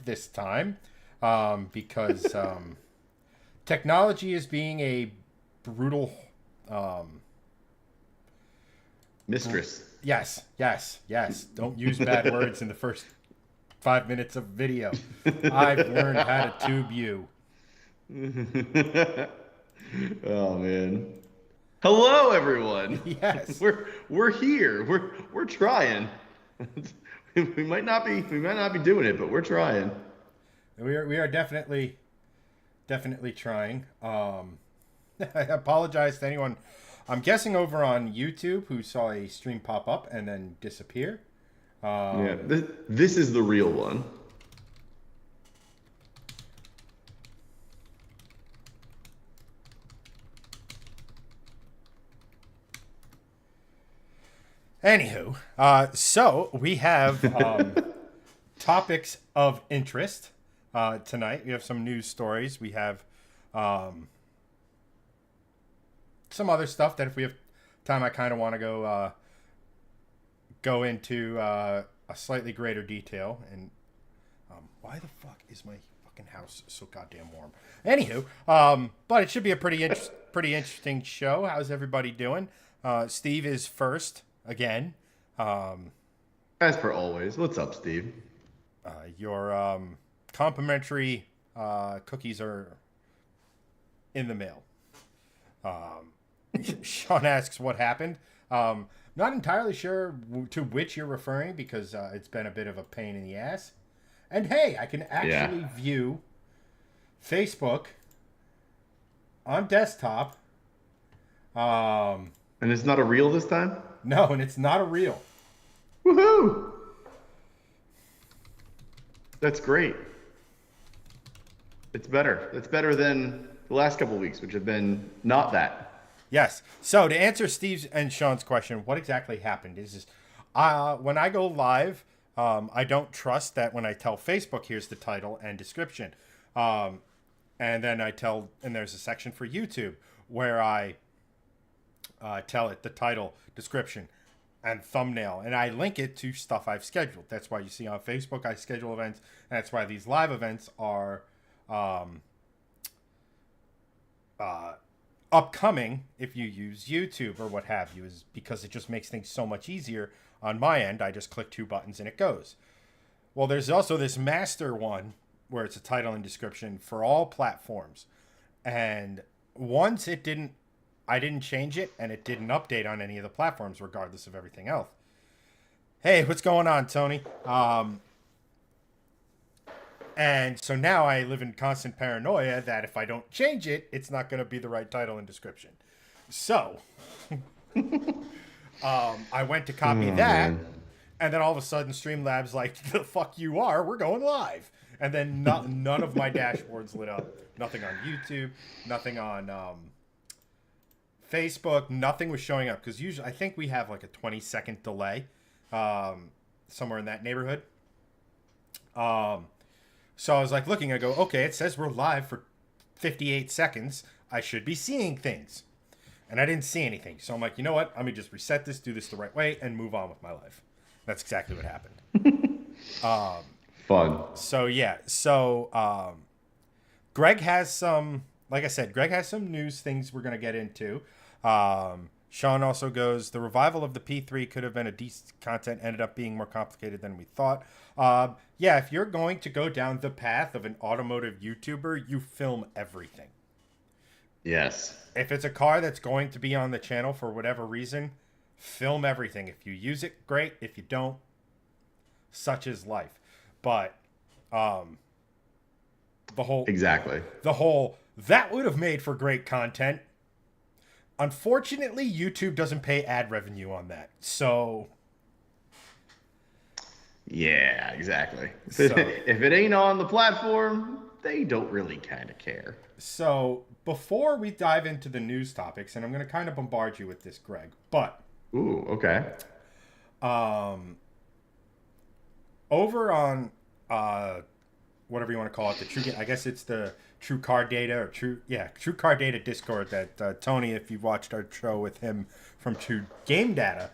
this time because technology is being a brutal. Mistress. Yes. Don't use bad words in the first 5 minutes of video. I've learned how to tube you. Oh man. Hello everyone. Yes. We're here. We're trying. We might not be doing it, but we're trying. We are definitely trying. I apologize to anyone. I'm guessing over on YouTube who saw a stream pop up and then disappear. Yeah. Um, This is the real one. Anywho, so we have topics of interest tonight. We have some news stories. We have um, some other stuff that if we have time, I kind of want to go into a slightly greater detail. And why the fuck is my fucking house so goddamn warm? Anywho, but it should be a pretty interesting show. How's everybody doing? Steve is first again. Um, As per always. What's up, Steve? your complimentary cookies are in the mail. Um, Sean asks what happened. Not entirely sure to which you're referring because it's been a bit of a pain in the ass. And hey, I can Yeah. actually view Facebook on desktop. Um, And it's not a reel this time? no, and it's not a reel. Woohoo! That's great. It's better. It's better than the last couple of weeks, which have been not that. Yes. So to answer Steve's and Sean's question, what exactly happened is when I go live, I don't trust that when I tell Facebook, here's the title and description. Um, and then and there's a section for YouTube where I tell it the title, description, and thumbnail. And I link it to stuff I've scheduled. That's why you see on Facebook, I schedule events. And that's why these live events are um, uh, upcoming if you use YouTube or what have you, is because it just makes things so much easier on my end. I just click two buttons and it goes. Well, there's also this master one where it's a title and description for all platforms. And once I didn't change it and it didn't update on any of the platforms regardless of everything else. Hey, what's going on, Tony? And so now I live in constant paranoia that if I don't change it, it's not going to be the right title and description. So I went to copy Oh, that, man. and then all of a sudden Streamlabs like, the fuck you are, we're going live. And then none of my dashboards lit up. Nothing on YouTube, nothing on Facebook, nothing was showing up. Because usually I think we have like a 20-second delay somewhere in that neighborhood. So I was like looking, I go, okay, it says we're live for 58 seconds. I should be seeing things. And I didn't see anything. So I'm like, you know what? Let me just reset this, do this the right way, and move on with my life. That's exactly what happened. Fun. So yeah. So Greg has some, like I said, Greg has some news things we're going to get into. Sean also goes, the revival of the P3 could have been a decent content, ended up being more complicated than we thought. Yeah, if you're going to go down the path of an automotive YouTuber, you film everything. Yes. If it's a car that's going to be on the channel for whatever reason, film everything. If you use it, great. If you don't, such is life. But Exactly. that would have made for great content. Unfortunately, YouTube doesn't pay ad revenue on that. So Yeah, exactly. So- If it ain't on the platform, they don't really kind of care. So before we dive into the news topics, and I'm going to kind of bombard you with this, Greg, but Ooh, okay. over on whatever you want to call it, I guess it's the True Car Data or True Car Data Discord that Tony, if you've watched our show with him from True Game Data,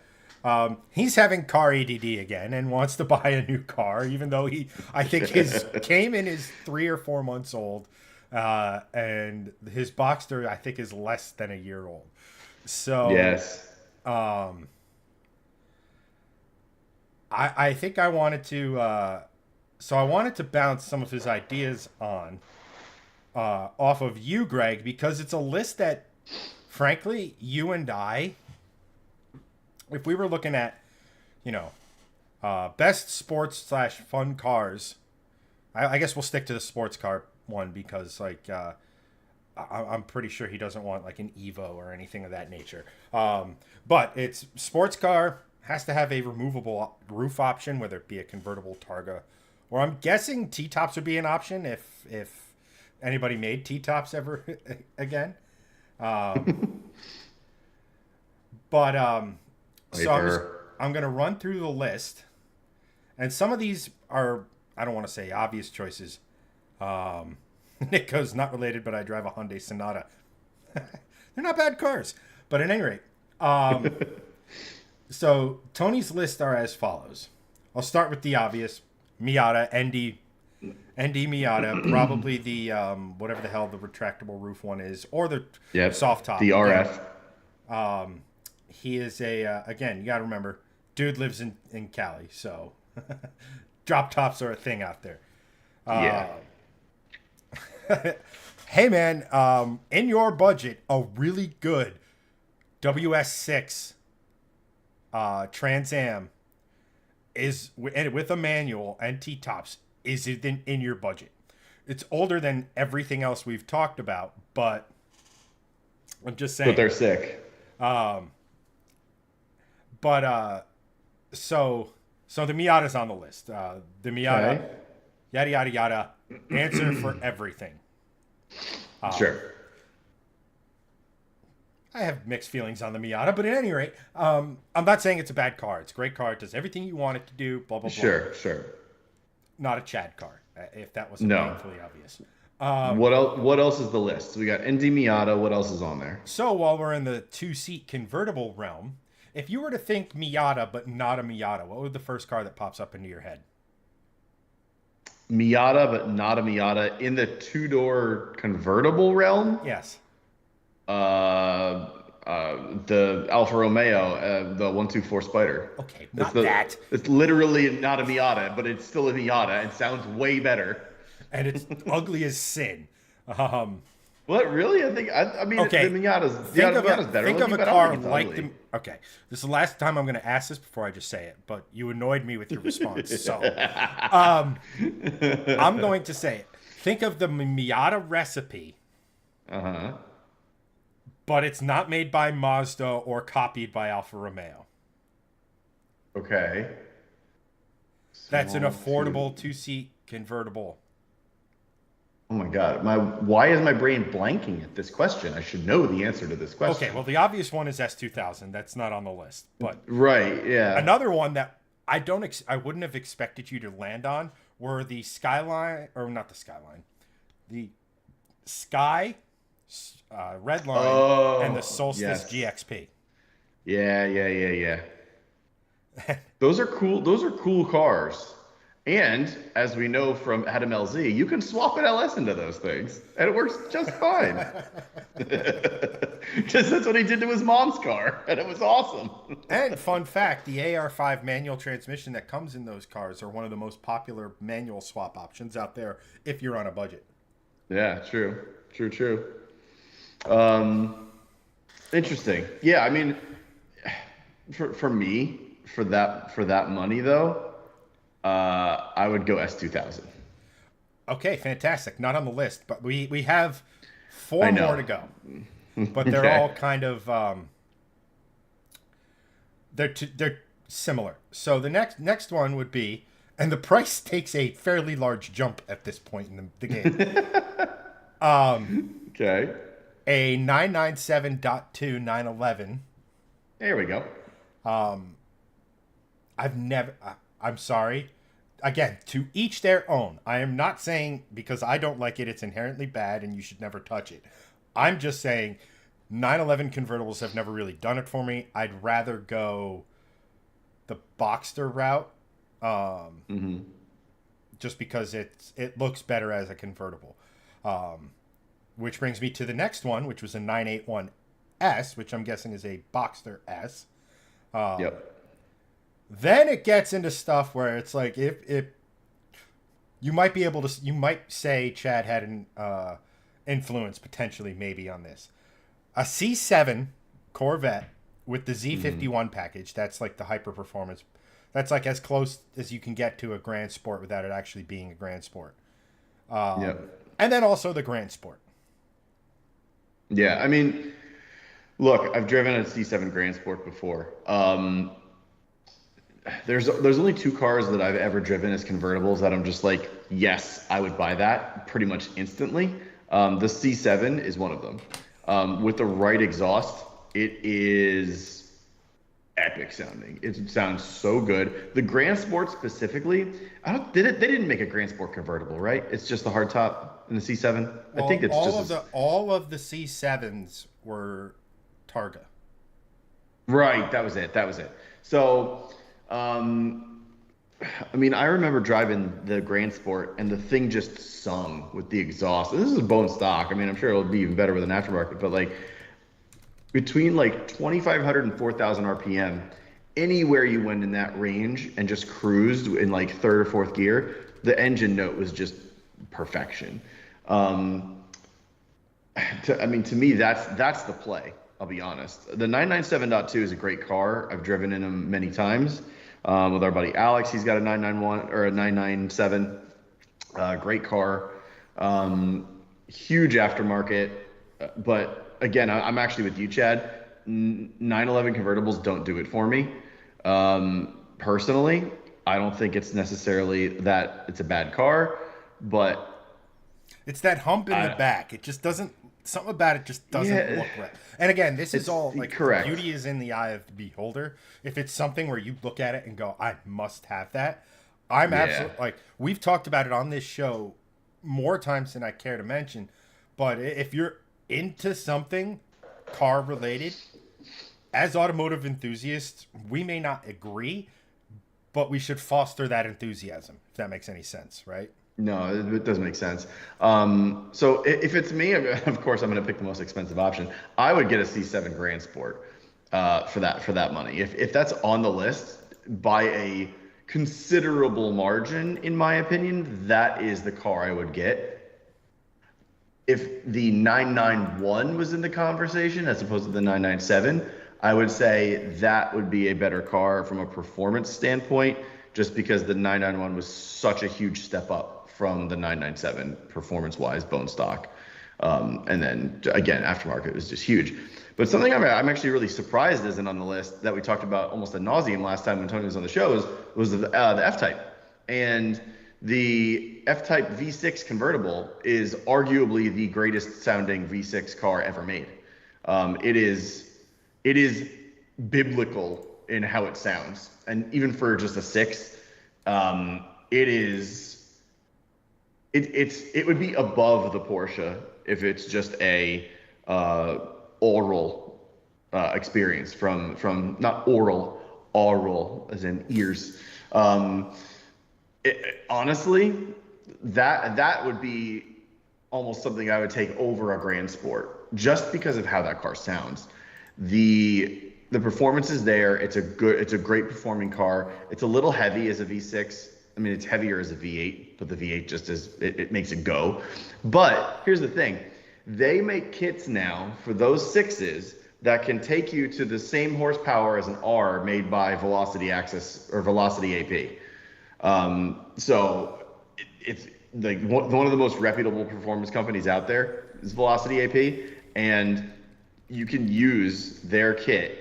He's having car ADD again and wants to buy a new car, even though I think his Cayman is 3 or 4 months old, and his Boxster I think is less than a year old. So, Yes. I think I wanted to, I wanted to bounce some of his ideas on, off of you, Greg, because it's a list that, frankly, you and I, if we were looking at, you know, best sports slash fun cars, I guess we'll stick to the sports car one because, like, I'm pretty sure he doesn't want like an Evo or anything of that nature. But it's sports car has to have a removable roof option, whether it be a convertible Targa, or I'm guessing T-tops would be an option if anybody made T-tops ever again. But so I'm gonna run through the list, and some of these are, I don't want to say obvious choices. Nick goes, not related, but I drive a Hyundai Sonata. They're not bad cars, but at any rate, so Tony's lists are as follows. I'll start with the obvious: Miata, ND Miata, probably the whatever the hell the retractable roof one is, or the soft top. The RF. He is again, you got to remember, dude lives in Cali, so drop tops are a thing out there. Hey man, in your budget, a really good WS6 Trans Am is with a manual and T-tops is in your budget. It's older than everything else we've talked about, but I'm just saying. But they're sick. So the Miata's on the list. The Miata, yada yada yada. Answer for everything. Sure. I have mixed feelings on the Miata, but at any rate, I'm not saying it's a bad car. It's a great car. It does everything you want it to do. Blah blah blah. Sure. Not a Chad car, if that wasn't painfully obvious. What else is the list? So we got ND Miata. What else is on there? So while we're in the 2-seat convertible realm, if you were to think Miata but not a Miata, what would the first car that pops up into your head? Miata, but not a Miata in the 2-door convertible realm. Yes. The Alfa Romeo, the 124 Spider. Okay, that. It's literally not a Miata, but it's still a Miata. It sounds way better. And it's ugly as sin. What, really? I mean, okay. The Miata's better. Think of a car like the... Okay, this is the last time I'm going to ask this before I just say it, but you annoyed me with your response, so... I'm going to say it. Think of the Miata recipe. Uh-huh. But it's not made by Mazda or copied by Alfa Romeo. Okay. That's an affordable 2-seat convertible. Oh my God. Why is my brain blanking at this question? I should know the answer to this question. Okay, well, the obvious one is S2000. That's not on the list. But right, yeah. Another one that I wouldn't have expected you to land on were the Skyline, or not the Skyline, the Sky Redline and the Solstice GXP. Yeah. Those are cool. Those are cool cars. And as we know from Adam LZ, you can swap an LS into those things, and it works just fine. Just that's what he did to his mom's car, and it was awesome. And fun fact, the AR5 manual transmission that comes in those cars are one of the most popular manual swap options out there if you're on a budget. Yeah, true. Interesting. Yeah, I mean, for me, for that money though, I would go S2000. Okay, fantastic. Not on the list, but we have 4 more to go. But they're all kind of they're similar. So the next one would be, and the price takes a fairly large jump at this point in the game. Okay. A 997.2 911. There we go. I'm sorry. Again, to each their own. I am not saying because I don't like it, it's inherently bad and you should never touch it. I'm just saying 911 convertibles have never really done it for me. I'd rather go the Boxster route, Hmm. just because it looks better as a convertible. Which brings me to the next one, which was a 981S, which I'm guessing is a Boxster S. Yep. Then it gets into stuff where it's like if you might be able to, you might say Chad had an influence potentially maybe on this. A C7 Corvette with the Hmm. Z51 package. That's like the hyper performance. That's like as close as you can get to a Grand Sport without it actually being a Grand Sport. Yep. And then also the Grand Sport. Yeah. I mean, look, I've driven a C7 Grand Sport before. There's only two cars that I've ever driven as convertibles that I'm just like, yes, I would buy that pretty much instantly. The C7 is one of them. With the right exhaust, it is epic sounding. It sounds so good. The Grand Sport specifically, I don't did it. They didn't make a Grand Sport convertible, right? It's just the hardtop in the C7. I think Well, it's just as all of the C7s were Targa. right. That was it. That was it. So, um, I mean, I remember driving the Grand Sport and the thing just sung with the exhaust. This is bone stock. I mean, I'm sure it'll be even better with an aftermarket, but like between like 2,500 and 4,000 RPM, anywhere you went in that range and just cruised in like third or fourth gear, the engine note was just perfection. Um, I mean, to me, that's the play. I'll be honest. The 997.2 is a great car. I've driven in them many times with our buddy Alex. He's got a 991 or a 997. Great car. Huge aftermarket. But again, I'm actually with you, Chad. 911 convertibles don't do it for me. Personally, I don't think it's necessarily that it's a bad car, but It's that hump in the I, back. It just doesn't. Something about it just doesn't yeah, look right. And again, this is it's all like the correct. beauty is in the eye of the beholder. If it's something where you look at it and go, "I must have that," I'm Yeah. absolutely like we've talked about it on this show more times than I care to mention. But if you're into something car related, as automotive enthusiasts, we may not agree, but we should foster that enthusiasm. If that makes any sense, right? No, it doesn't make sense. So if it's me, of course, I'm going to pick the most expensive option. I would get a C7 Grand Sport for that money. If that's on the list by a considerable margin, in my opinion, that is the car I would get. If the 991 was in the conversation as opposed to the 997, I would say that would be a better car from a performance standpoint, just because the 991 was such a huge step up from the 997 performance wise, bone stock. And then again, aftermarket is just huge. But something I'm actually really surprised isn't on the list that we talked about almost ad nauseum last time when Tony was on the show was the F Type. And the F-Type V6 convertible is arguably the greatest sounding V6 car ever made. It is biblical in how it sounds, and even for just a six, it is it would be above the Porsche if it's just a oral experience from not oral as in ears. Honestly, that would be almost something I would take over a Grand Sport just because of how that car sounds. The performance is there. It's a great performing car. It's a little heavy as a V6. I mean, it's heavier as a V8, but the V8 just it makes it go. But here's the thing. They make kits now for those sixes that can take you to the same horsepower as an R made by Velocity Access or Velocity AP. So it's like one of the most reputable performance companies out there is Velocity AP, and you can use their kit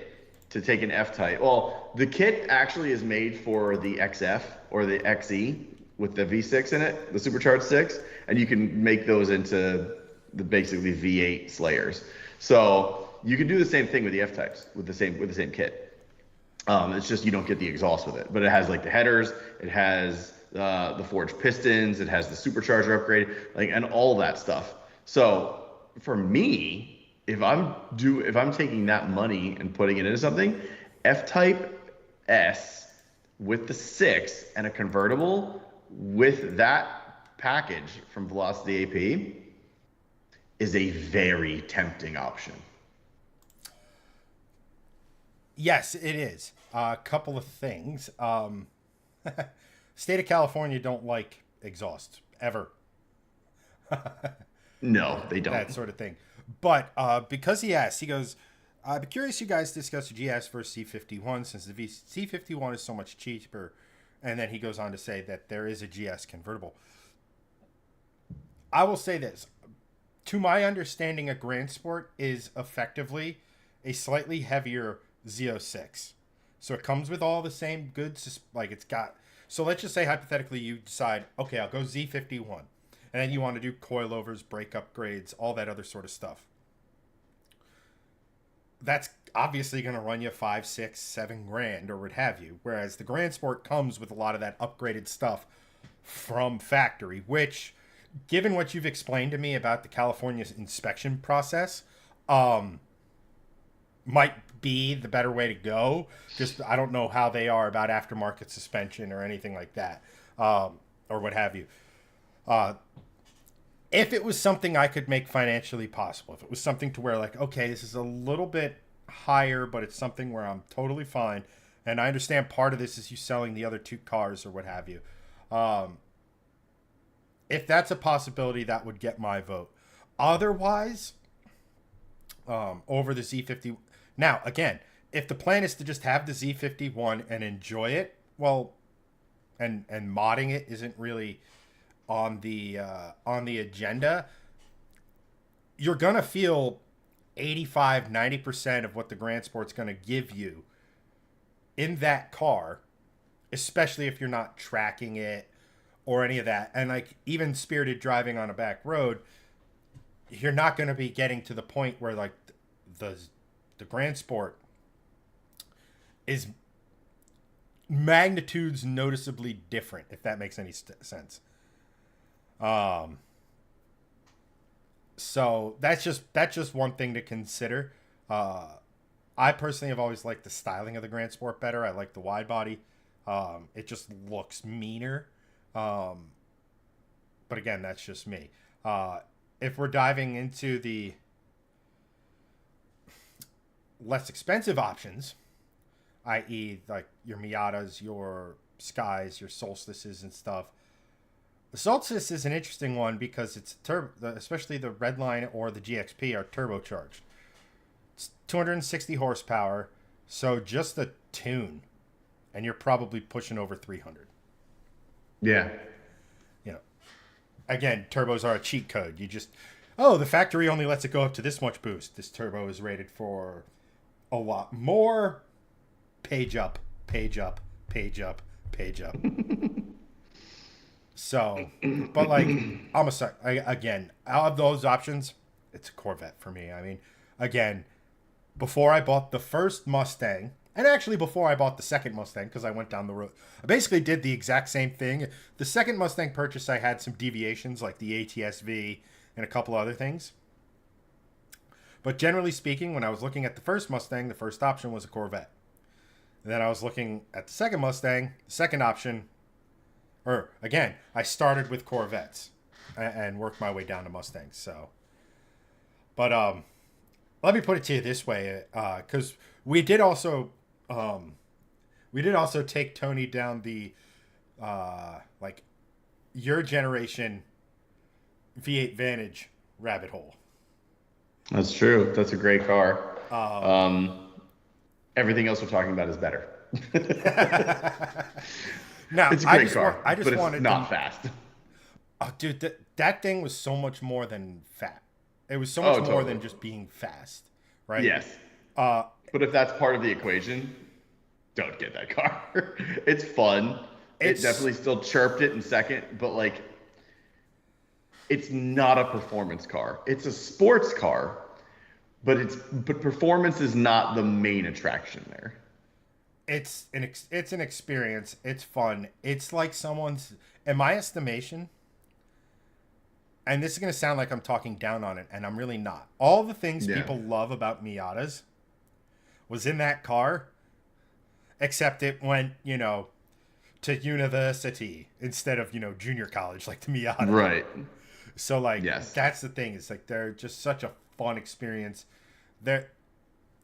to take an F-Type. Well, the kit actually is made for the XF or the XE with the V6 in it, the supercharged six, and you can make those into the basically V8 Slayers. So you can do the same thing with the F-Types with the same kit. It's just you don't get the exhaust with it, but it has like the headers, it has the forged pistons, it has the supercharger upgrade, like and all that stuff. So for me, if I'm taking that money and putting it into something, F-Type S with the 6 and a convertible with that package from Velocity AP is a very tempting option. Yes, it is. A couple of things. State of California don't like exhaust ever. No, they don't. That sort of thing. But because he asked, he goes, I'd be curious you guys discuss GS versus C51 since the C51 is so much cheaper. And then he goes on to say that there is a GS convertible. I will say this. To my understanding, a Grand Sport is effectively a slightly heavier Z06. So it comes with all the same goods. Like it's got... So let's just say hypothetically you decide, okay, I'll go Z51. And then you want to do coilovers, brake upgrades, all that other sort of stuff. That's obviously going to run you 5, 6, 7 grand or what have you. Whereas the Grand Sport comes with a lot of that upgraded stuff from factory, which, given what you've explained to me about the California inspection process, might be the better way to go. Just, I don't know how they are about aftermarket suspension or anything like that, or what have you. If it was something I could make financially possible, if it was something to where like, okay, this is a little bit higher, but it's something where I'm totally fine. And I understand part of this is you selling the other 2 cars or what have you. If that's a possibility, that would get my vote. Otherwise, over the Z50. Now, again, if the plan is to just have the Z51 and enjoy it, well, and modding it isn't really on the agenda, you're gonna feel 85-90% of what the Grand Sport's gonna give you in that car, especially if you're not tracking it or any of that. And like even spirited driving on a back road, you're not going to be getting to the point where like the Grand Sport is magnitudes noticeably different, if that makes any sense. So that's just one thing to consider. I personally have always liked the styling of the Grand Sport better. I like the wide body. It just looks meaner. But again, that's just me. If we're diving into the less expensive options, i.e. like your Miatas, your Skies, your Solstices and stuff, the Solstice is an interesting one because it's especially the Redline or the GXP are turbocharged. It's 260 horsepower, so just the tune, and you're probably pushing over 300. Yeah. You know, again, turbos are a cheat code. You just, the factory only lets it go up to this much boost. This turbo is rated for a lot more. Page up, page up, page up, page up. So, but like, again, out of those options, it's a Corvette for me. I mean, again, before I bought the first Mustang, and actually before I bought the second Mustang, because I went down the road, I basically did the exact same thing. The second Mustang purchase, I had some deviations like the ATS-V and a couple other things. But generally speaking, when I was looking at the first Mustang, the first option was a Corvette. And then I was looking at the second Mustang, the second option, or again, I started with Corvettes and worked my way down to Mustangs. So, but let me put it to you this way, because we did also take Tony down the like your generation V8 Vantage rabbit hole. That's true. That's a great car. Everything else we're talking about is better. Now, it's a great car, but it's not fast. Oh, dude, that thing was so much more than fat. It was so much more than just being fast, right? Yes. But if that's part of the equation, don't get that car. It's fun. It definitely still chirped it in second, but like, it's not a performance car. It's a sports car, but performance is not the main attraction there. It's an experience. It's fun. It's like someone's, in my estimation, and this is going to sound like I'm talking down on it, and I'm really not. All the things people love about Miatas was in that car, except it went, to university instead of, junior college like the Miata. Right. So like Yes. that's the thing. It's like they're just such a fun experience. That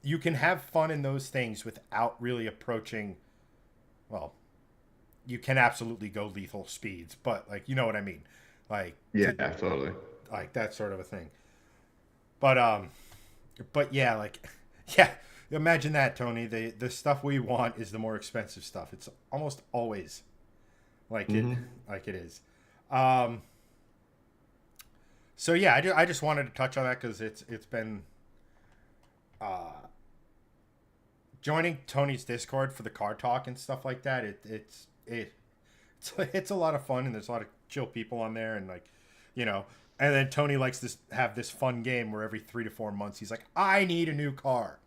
you can have fun in those things without really approaching. Well, you can absolutely go lethal speeds, but like you know what I mean, like Yeah, totally. like that sort of a thing. But yeah, like yeah, imagine that, Tony. The stuff we want is the more expensive stuff. It's almost always like it is. So yeah, I just wanted to touch on that because it's been joining Tony's Discord for the car talk and stuff like that. It's a lot of fun, and there's a lot of chill people on there, and like, and then Tony likes to have this fun game where every 3 to 4 months he's like, I need a new car,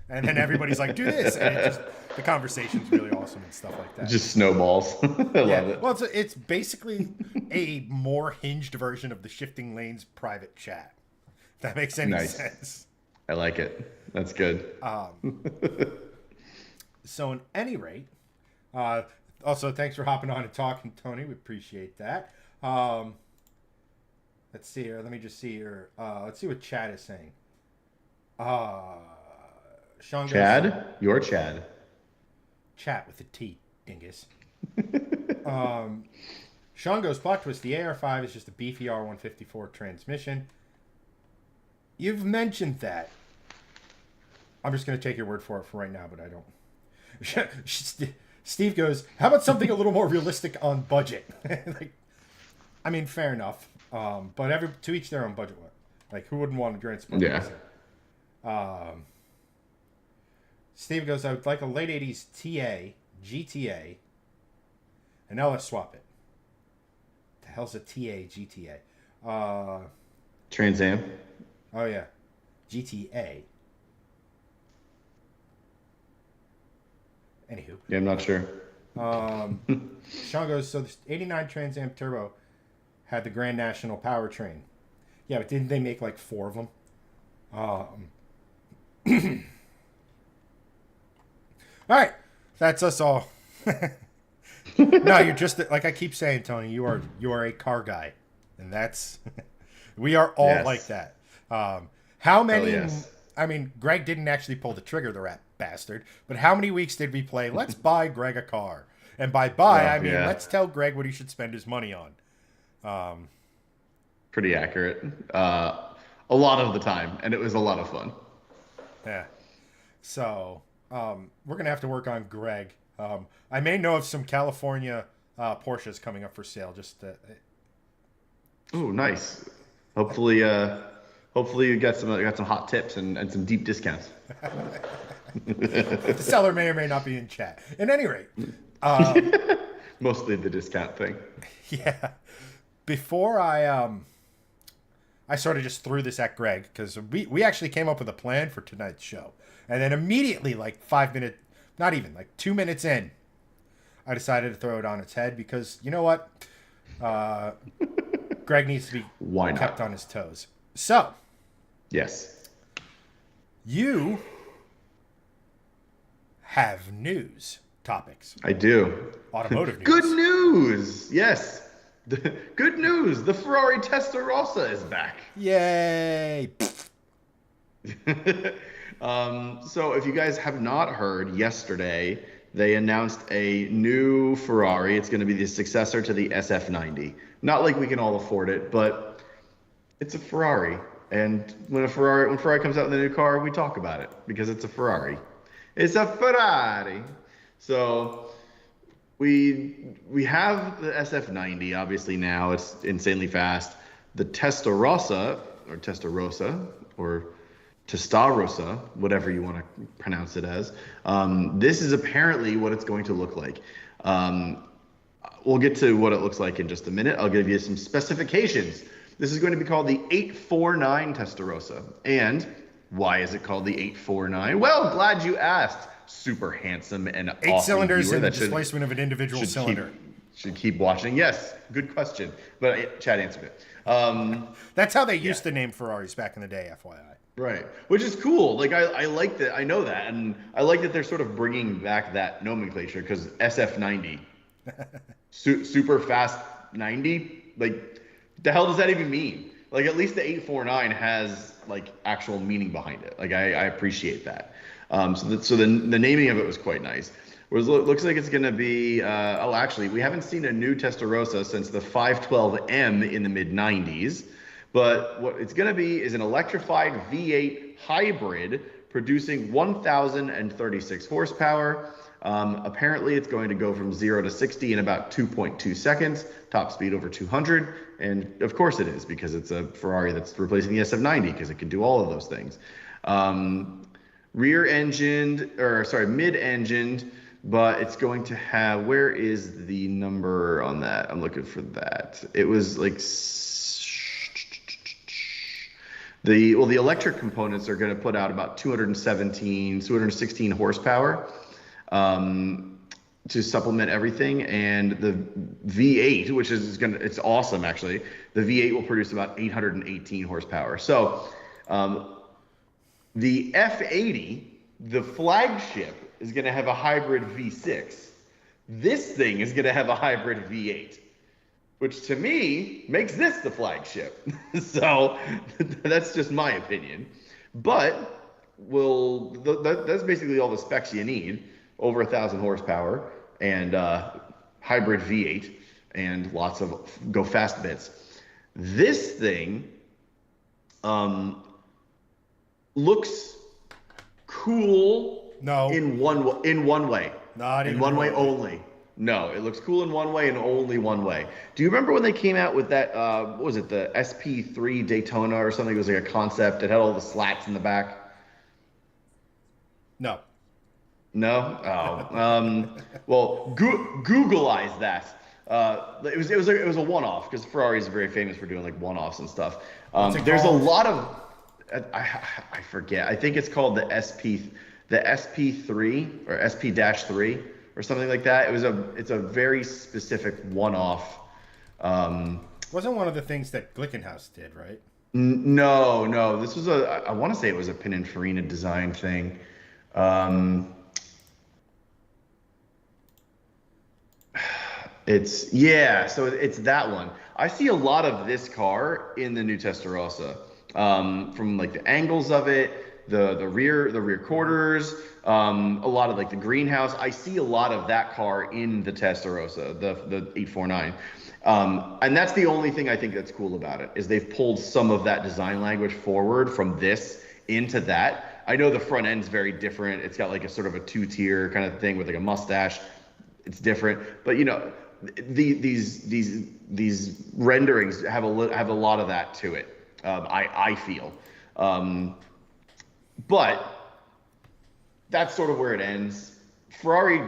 and then everybody's like, do this, and the conversation's really awesome and stuff like that. It just snowballs. I love it. Well, it's basically a more hinged version of the Shifting Lanes private chat. If that makes any sense. I like it. That's good. So, at any rate, also thanks for hopping on and talking, Tony. We appreciate that. Let's see here. Let me just see here. Let's see what Chad is saying. Sean goes, Chad? You're Chad. Chat with a T, dingus. Sean goes, plot twist. The AR5 is just a beefy R154 transmission. You've mentioned that. I'm just going to take your word for it for right now, but I don't. Steve goes, how about something a little more realistic on budget? Like, I mean, fair enough. But to each their own budget. Like, who wouldn't want a Grand Sport? Yeah. Steve goes, I would like a late 80s TA, GTA, and now let's swap it. The hell's a TA, GTA? Trans Am? Oh, yeah. GTA. Anywho. Yeah, I'm not sure. Sean goes, so the 89 Trans Am Turbo had the Grand National powertrain. Yeah, but didn't they make like 4 of them? All right. That's us all. No, you're just like I keep saying, Tony, you are a car guy. And that's we are all like that. How many I mean, Greg didn't actually pull the trigger, the rat bastard, but how many weeks did we play let's buy Greg a car? And by I mean let's tell Greg what he should spend his money on. Pretty accurate. A lot of the time, and it was a lot of fun. Yeah. So, we're going to have to work on Greg. I may know of some California Porsches coming up for sale. Oh, nice. Hopefully you got some hot tips and some deep discounts. The seller may or may not be in chat. At any rate. Mostly the discount thing. Yeah. Before I sort of just threw this at Greg because we actually came up with a plan for tonight's show. And then immediately, like 5 minutes, not even, like 2 minutes in, I decided to throw it on its head because, you know what? Greg needs to be kept on his toes. So. Yes. You have news topics. I do. Automotive news. Good news. Yes. Good news. The Ferrari Testarossa is back. Yay. So if you guys have not heard, yesterday they announced a new Ferrari. It's going to be the successor to the SF90. Not like we can all afford it, but it's a Ferrari. And when Ferrari comes out in the new car, we talk about it because it's a Ferrari. It's a Ferrari. So we have the SF90 obviously now. It's insanely fast. The Testarossa or Testarossa, whatever you want to pronounce it as. This is apparently what it's going to look like. We'll get to what it looks like in just a minute. I'll give you some specifications. This is going to be called the 849 Testarossa. And why is it called the 849? Well, glad you asked. Super handsome and 8 cylinders and the displacement of an individual cylinder. Should keep watching. Yes, good question. But Chad answered it. That's how they used to name Ferraris back in the day, FYI. Right, which is cool. Like I like that. I know that, and I like that they're sort of bringing back that nomenclature because SF90 Super fast 90. Like, the hell does that even mean? Like, at least the 849 has like actual meaning behind it. Like, I appreciate that. So the naming of it was quite nice. Looks like it's going to be. Actually, we haven't seen a new Testarossa since the 512M in the mid 90s. But what it's going to be is an electrified V8 hybrid producing 1,036 horsepower. Apparently, it's going to go from 0 to 60 in about 2.2 seconds, top speed over 200. And of course it is, because it's a Ferrari that's replacing the SF90, because it can do all of those things. Mid-engined, but it's going to have, where is the number on that? I'm looking for that. It was like the electric components are going to put out about 216 horsepower to supplement everything, and the V8, which is it's awesome actually. The V8 will produce about 818 horsepower. So the F80, the flagship, is going to have a hybrid V6. This thing is going to have a hybrid V8, which to me makes this the flagship. So that's just my opinion. But that's basically all the specs you need. Over 1,000 horsepower and hybrid V8 and lots of go fast bits. This thing looks cool. No. In one way. Not in one way only. No, it looks cool in one way and only one way. Do you remember when they came out with that, what was it, the SP3 Daytona or something? It was like a concept. It had all the slats in the back. No. No? Oh. Well, Googleize that. It was a one-off, because Ferrari is very famous for doing like one-offs and stuff. There's a lot of, I forget. I think it's called the SP3 or SP-3 or something like that. It's a very specific one-off. Wasn't one of the things that Glickenhaus did, right? No. This was I want to say it was a Pininfarina design thing. So it's that one. I see a lot of this car in the new Testarossa, from like the angles of it, the rear quarters, a lot of like the greenhouse. I see a lot of that car in the Testarossa, the 849. And that's the only thing I think that's cool about it, is they've pulled some of that design language forward from this into that. I know the front end's very different. It's got like a sort of a two-tier kind of thing with like a mustache. It's different, but you know, these renderings have a lot of that to it. I feel, but that's sort of where it ends. Ferrari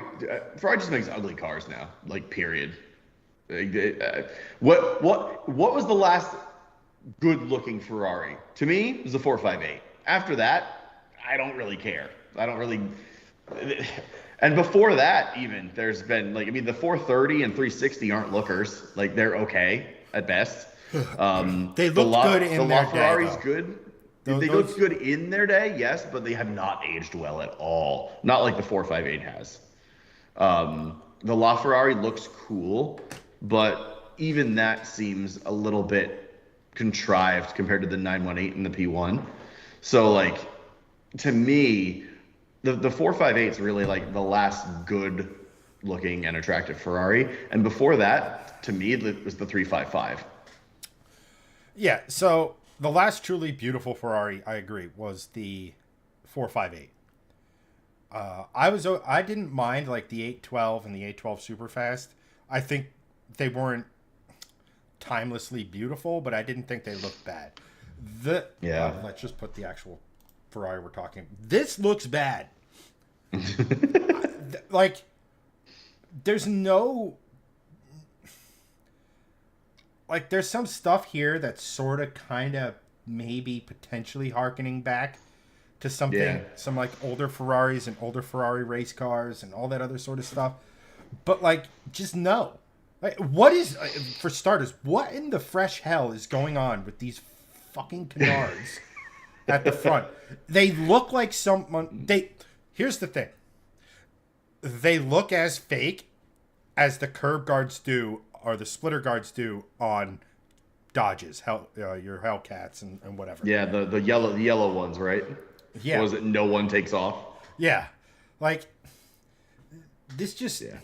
just makes ugly cars now, like period. What was the last good looking Ferrari? To me, it was the 458. After that, I don't really care. And before that, even, there's been, like, I mean, the 430 and 360 aren't lookers. Like, they're okay at best. They look good in their day. Ferrari's good. They look good in their day, yes, but they have not aged well at all. Not like the 458 has. The LaFerrari looks cool, but even that seems a little bit contrived compared to the 918 and the P1. So, like, to me, the 458 is really like the last good looking and attractive Ferrari. And before that, to me, it was the 355. Yeah, so the last truly beautiful Ferrari, I agree, was the 458. I didn't mind like the 812 and the 812 Superfast. I think they weren't timelessly beautiful, but I didn't think they looked bad. Let's just put the actual Ferrari we're talking. This looks bad. Like, there's no, like, there's some stuff here that's sort of kind of maybe potentially harkening back to something, some like older Ferraris and older Ferrari race cars and all that other sort of stuff. But like, just no. Like, what is, for starters, what in the fresh hell is going on with these fucking canards at the front? They look like someone, here's the thing. They look as fake as the curb guards do or the splitter guards do on Dodges, your Hellcats and whatever. Yeah, the yellow ones, right? Yeah. What was it? No one takes off. Yeah. Like this just Yeah.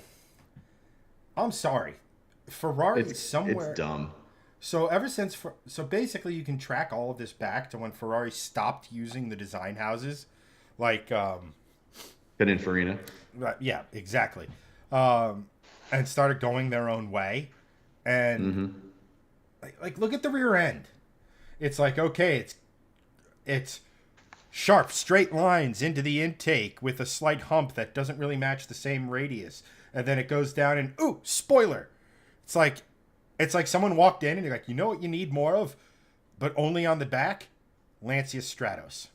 I'm sorry. Ferrari It's somewhere. It's dumb. So ever since so basically you can track all of this back to when Ferrari stopped using the design houses, like Pininfarina. yeah, exactly, and started going their own way, and like look at the rear end. It's like okay, it's sharp straight lines into the intake with a slight hump that doesn't really match the same radius, and then it goes down and ooh, spoiler. It's like someone walked in and you're like, you know what you need more of, but only on the back, Lancia Stratos.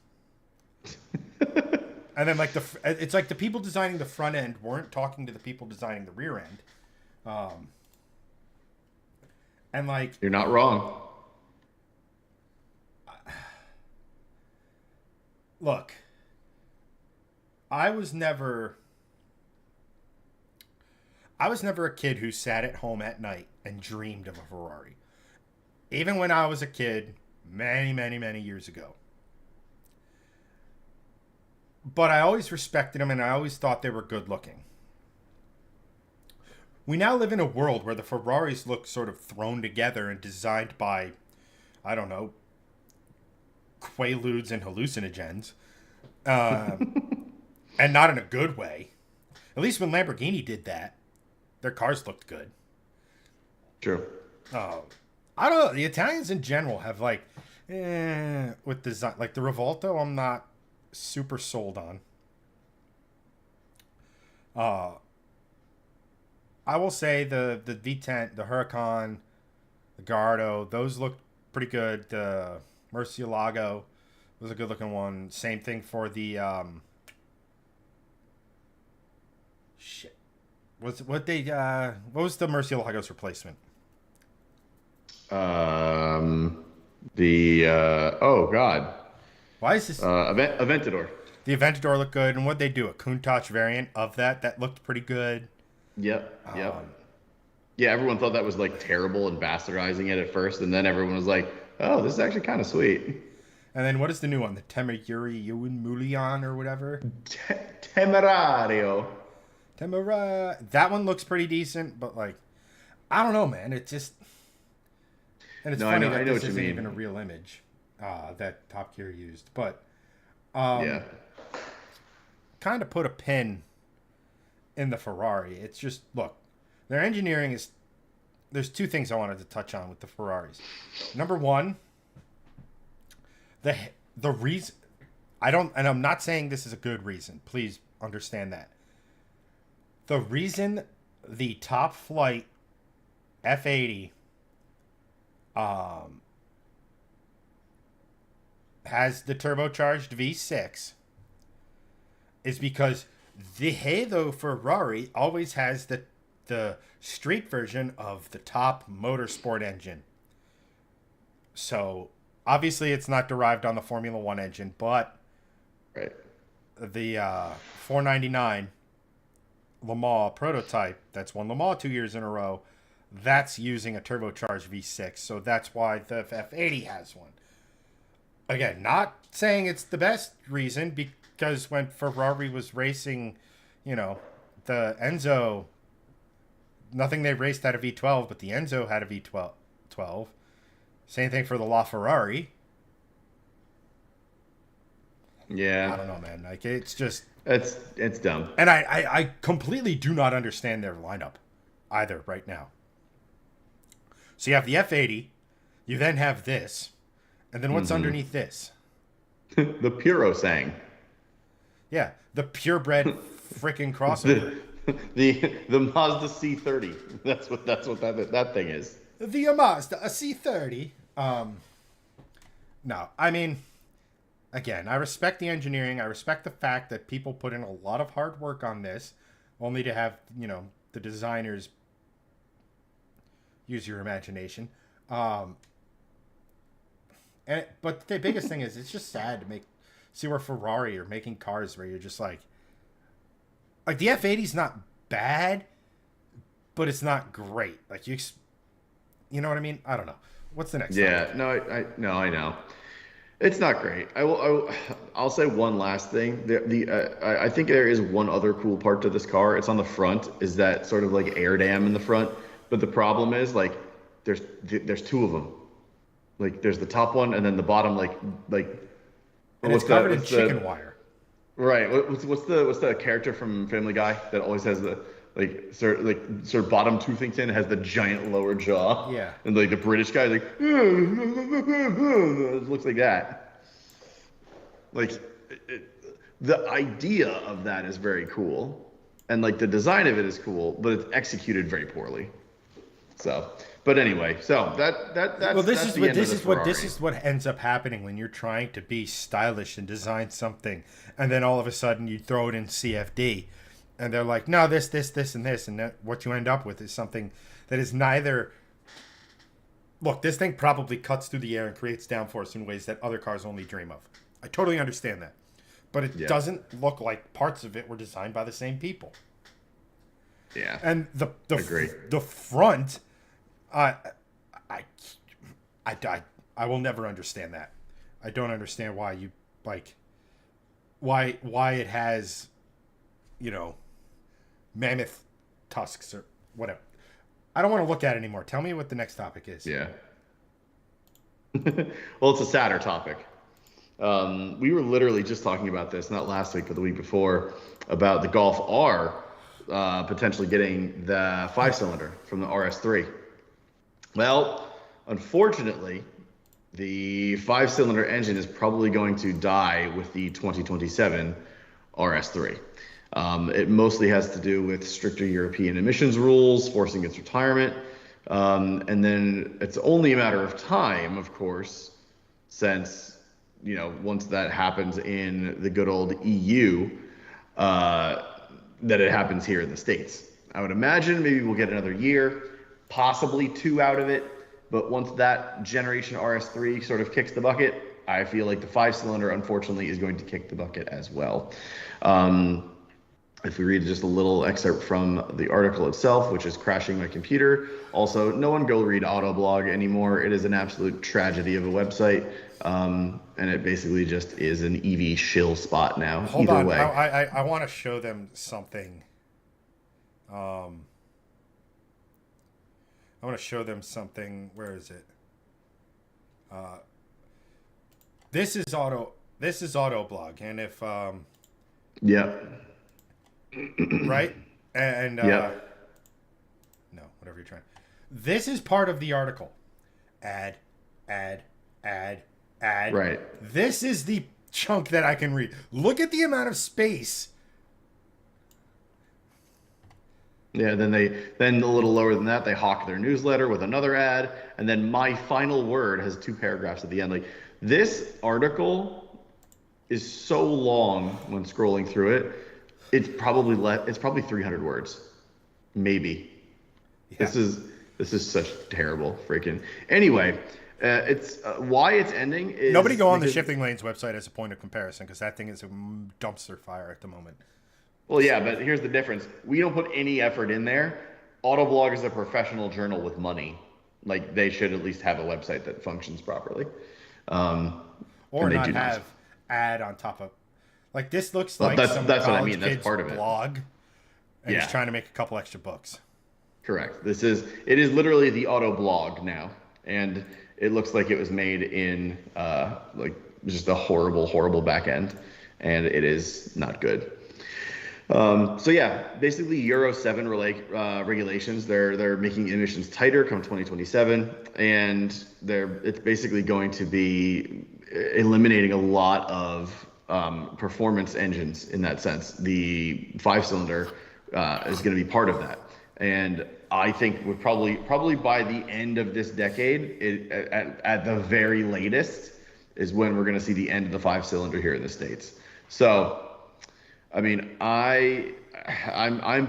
And then it's like the people designing the front end weren't talking to the people designing the rear end, and like You're not wrong. Look, I was never a kid who sat at home at night and dreamed of a Ferrari. Even when I was a kid, many, many, many years ago. But I always respected them and I always thought they were good looking. We now live in a world where the Ferraris look sort of thrown together and designed by, I don't know, quaaludes and hallucinogens. And not in a good way. At least when Lamborghini did that, their cars looked good. True. I don't know. The Italians in general have with design, like the Revolto, I'm not super sold on. I will say the V10, the Huracan, the Gallardo, those look pretty good. The Murcielago was a good looking one. Same thing for the shit. What was the Murcielago's replacement? Oh God. Why is this? Aventador. The Aventador looked good, and what they do, a Countach variant of that looked pretty good. Yep. Yeah, everyone thought that was like terrible and bastardizing it at first, and then everyone was like, "Oh, this is actually kind of sweet." And then what is the new one? The Temerario Mulian or whatever? Temerario. That one looks pretty decent, but like, I don't know, man. It just, and it's funny that this isn't even a real image that Top Gear used, but yeah, kind of put a pin in the Ferrari. It's just look, their engineering is. There's two things I wanted to touch on with the Ferraris. Number one, the reason and I'm not saying this is a good reason. Please understand that. The reason the top flight F80 has the turbocharged V6 is because the Halo Ferrari always has the street version of the top motorsport engine. So obviously it's not derived on the Formula One engine, but right. The 499 Le Mans prototype that's won Le Mans 2 years in a row, that's using a turbocharged V6. So that's why the F80 has one. Again, not saying it's the best reason, because when Ferrari was racing, the Enzo, nothing they raced had a V12, but the Enzo had a V12. Same thing for the LaFerrari. Yeah. I don't know, man. Like, it's just... It's dumb. And I completely do not understand their lineup either right now. So you have the F80, you then have this, and then what's underneath this? The Purosang. Yeah, the purebred freaking crossover. The Mazda C30. That's what that thing is. The Mazda C30. No, I mean, again, I respect the engineering. I respect the fact that people put in a lot of hard work on this, only to have, the designers use your imagination. But the biggest thing is, it's just sad to see where Ferrari are making cars where you're just like the F80's not bad, but it's not great. Like you know what I mean? I don't know. What's the next topic? Yeah, no, I know. It's not great. I'll say one last thing. I think there is one other cool part to this car. It's on the front, is that sort of like air dam in the front. But the problem is like there's two of them. Like there's the top one and then the bottom like And it's covered in chicken wire. right. What's the character from Family Guy that always has the sort of bottom toothing has the giant lower jaw. Yeah. And like the British guy like it looks like that. Like the idea of that is very cool, and like the design of it is cool, but it's executed very poorly. So, but anyway, so this is what ends up happening when you're trying to be stylish and design something, and then all of a sudden you throw it in CFD, and they're like, no, this, and this, and that, what you end up with is something that is neither. Look, this thing probably cuts through the air and creates downforce in ways that other cars only dream of. I totally understand that, but it doesn't look like parts of it were designed by the same people. Yeah, and agree. The front. I will never understand that. I don't understand why you like why it has, mammoth tusks or whatever. I don't want to look at it anymore. Tell me what the next topic is. Yeah. Well, it's a sadder topic. We were literally just talking about this, not last week, but the week before, about the Golf R potentially getting the 5-cylinder from the RS3. Well, unfortunately, the 5-cylinder engine is probably going to die with the 2027 RS3. It mostly has to do with stricter European emissions rules, forcing its retirement. And then it's only a matter of time, of course, since, once that happens in the good old EU, that it happens here in the States. I would imagine maybe we'll get another year, possibly 2 out of it. But once that generation RS3 sort of kicks the bucket, I feel like the 5-cylinder, unfortunately, is going to kick the bucket as well. If we read just a little excerpt from the article itself, which is crashing my computer. Also, no one go read Autoblog anymore. It is an absolute tragedy of a website. And it basically just is an EV shill spot now. Hold Either on. way. I want to show them something. I want to show them something. Where is it? This is Autoblog, and if Yep. right, and no, whatever you're trying. This is part of the article. Add. Right. This is the chunk that I can read. Look at the amount of space. Yeah, then a little lower than that, they hawk their newsletter with another ad, and then my final word has 2 paragraphs at the end. Like, this article is so long when scrolling through it. It's probably 300 words, maybe. Yeah. This is such terrible freaking. Anyway, it's why it's ending is nobody go on the Shifting Lanes website as a point of comparison, because that thing is a dumpster fire at the moment. Well, yeah, but here's the difference. We don't put any effort in there. Autoblog is a professional journal with money. Like, they should at least have a website that functions properly. Or not have ad on top of. Like, this looks like some that's what I college mean. That's kid's part of it. blog, and he's trying to make a couple extra bucks. Correct. It is literally the Autoblog now, and it looks like it was made in like just a horrible back end, and it is not good. So yeah, basically Euro 7 regulations, they're making emissions tighter come 2027, and it's basically going to be eliminating a lot of performance engines in that sense. The 5-cylinder is going to be part of that, and I think we're probably by the end of this decade, at the very latest, is when we're going to see the end of the 5-cylinder here in the States. So. I mean, I'm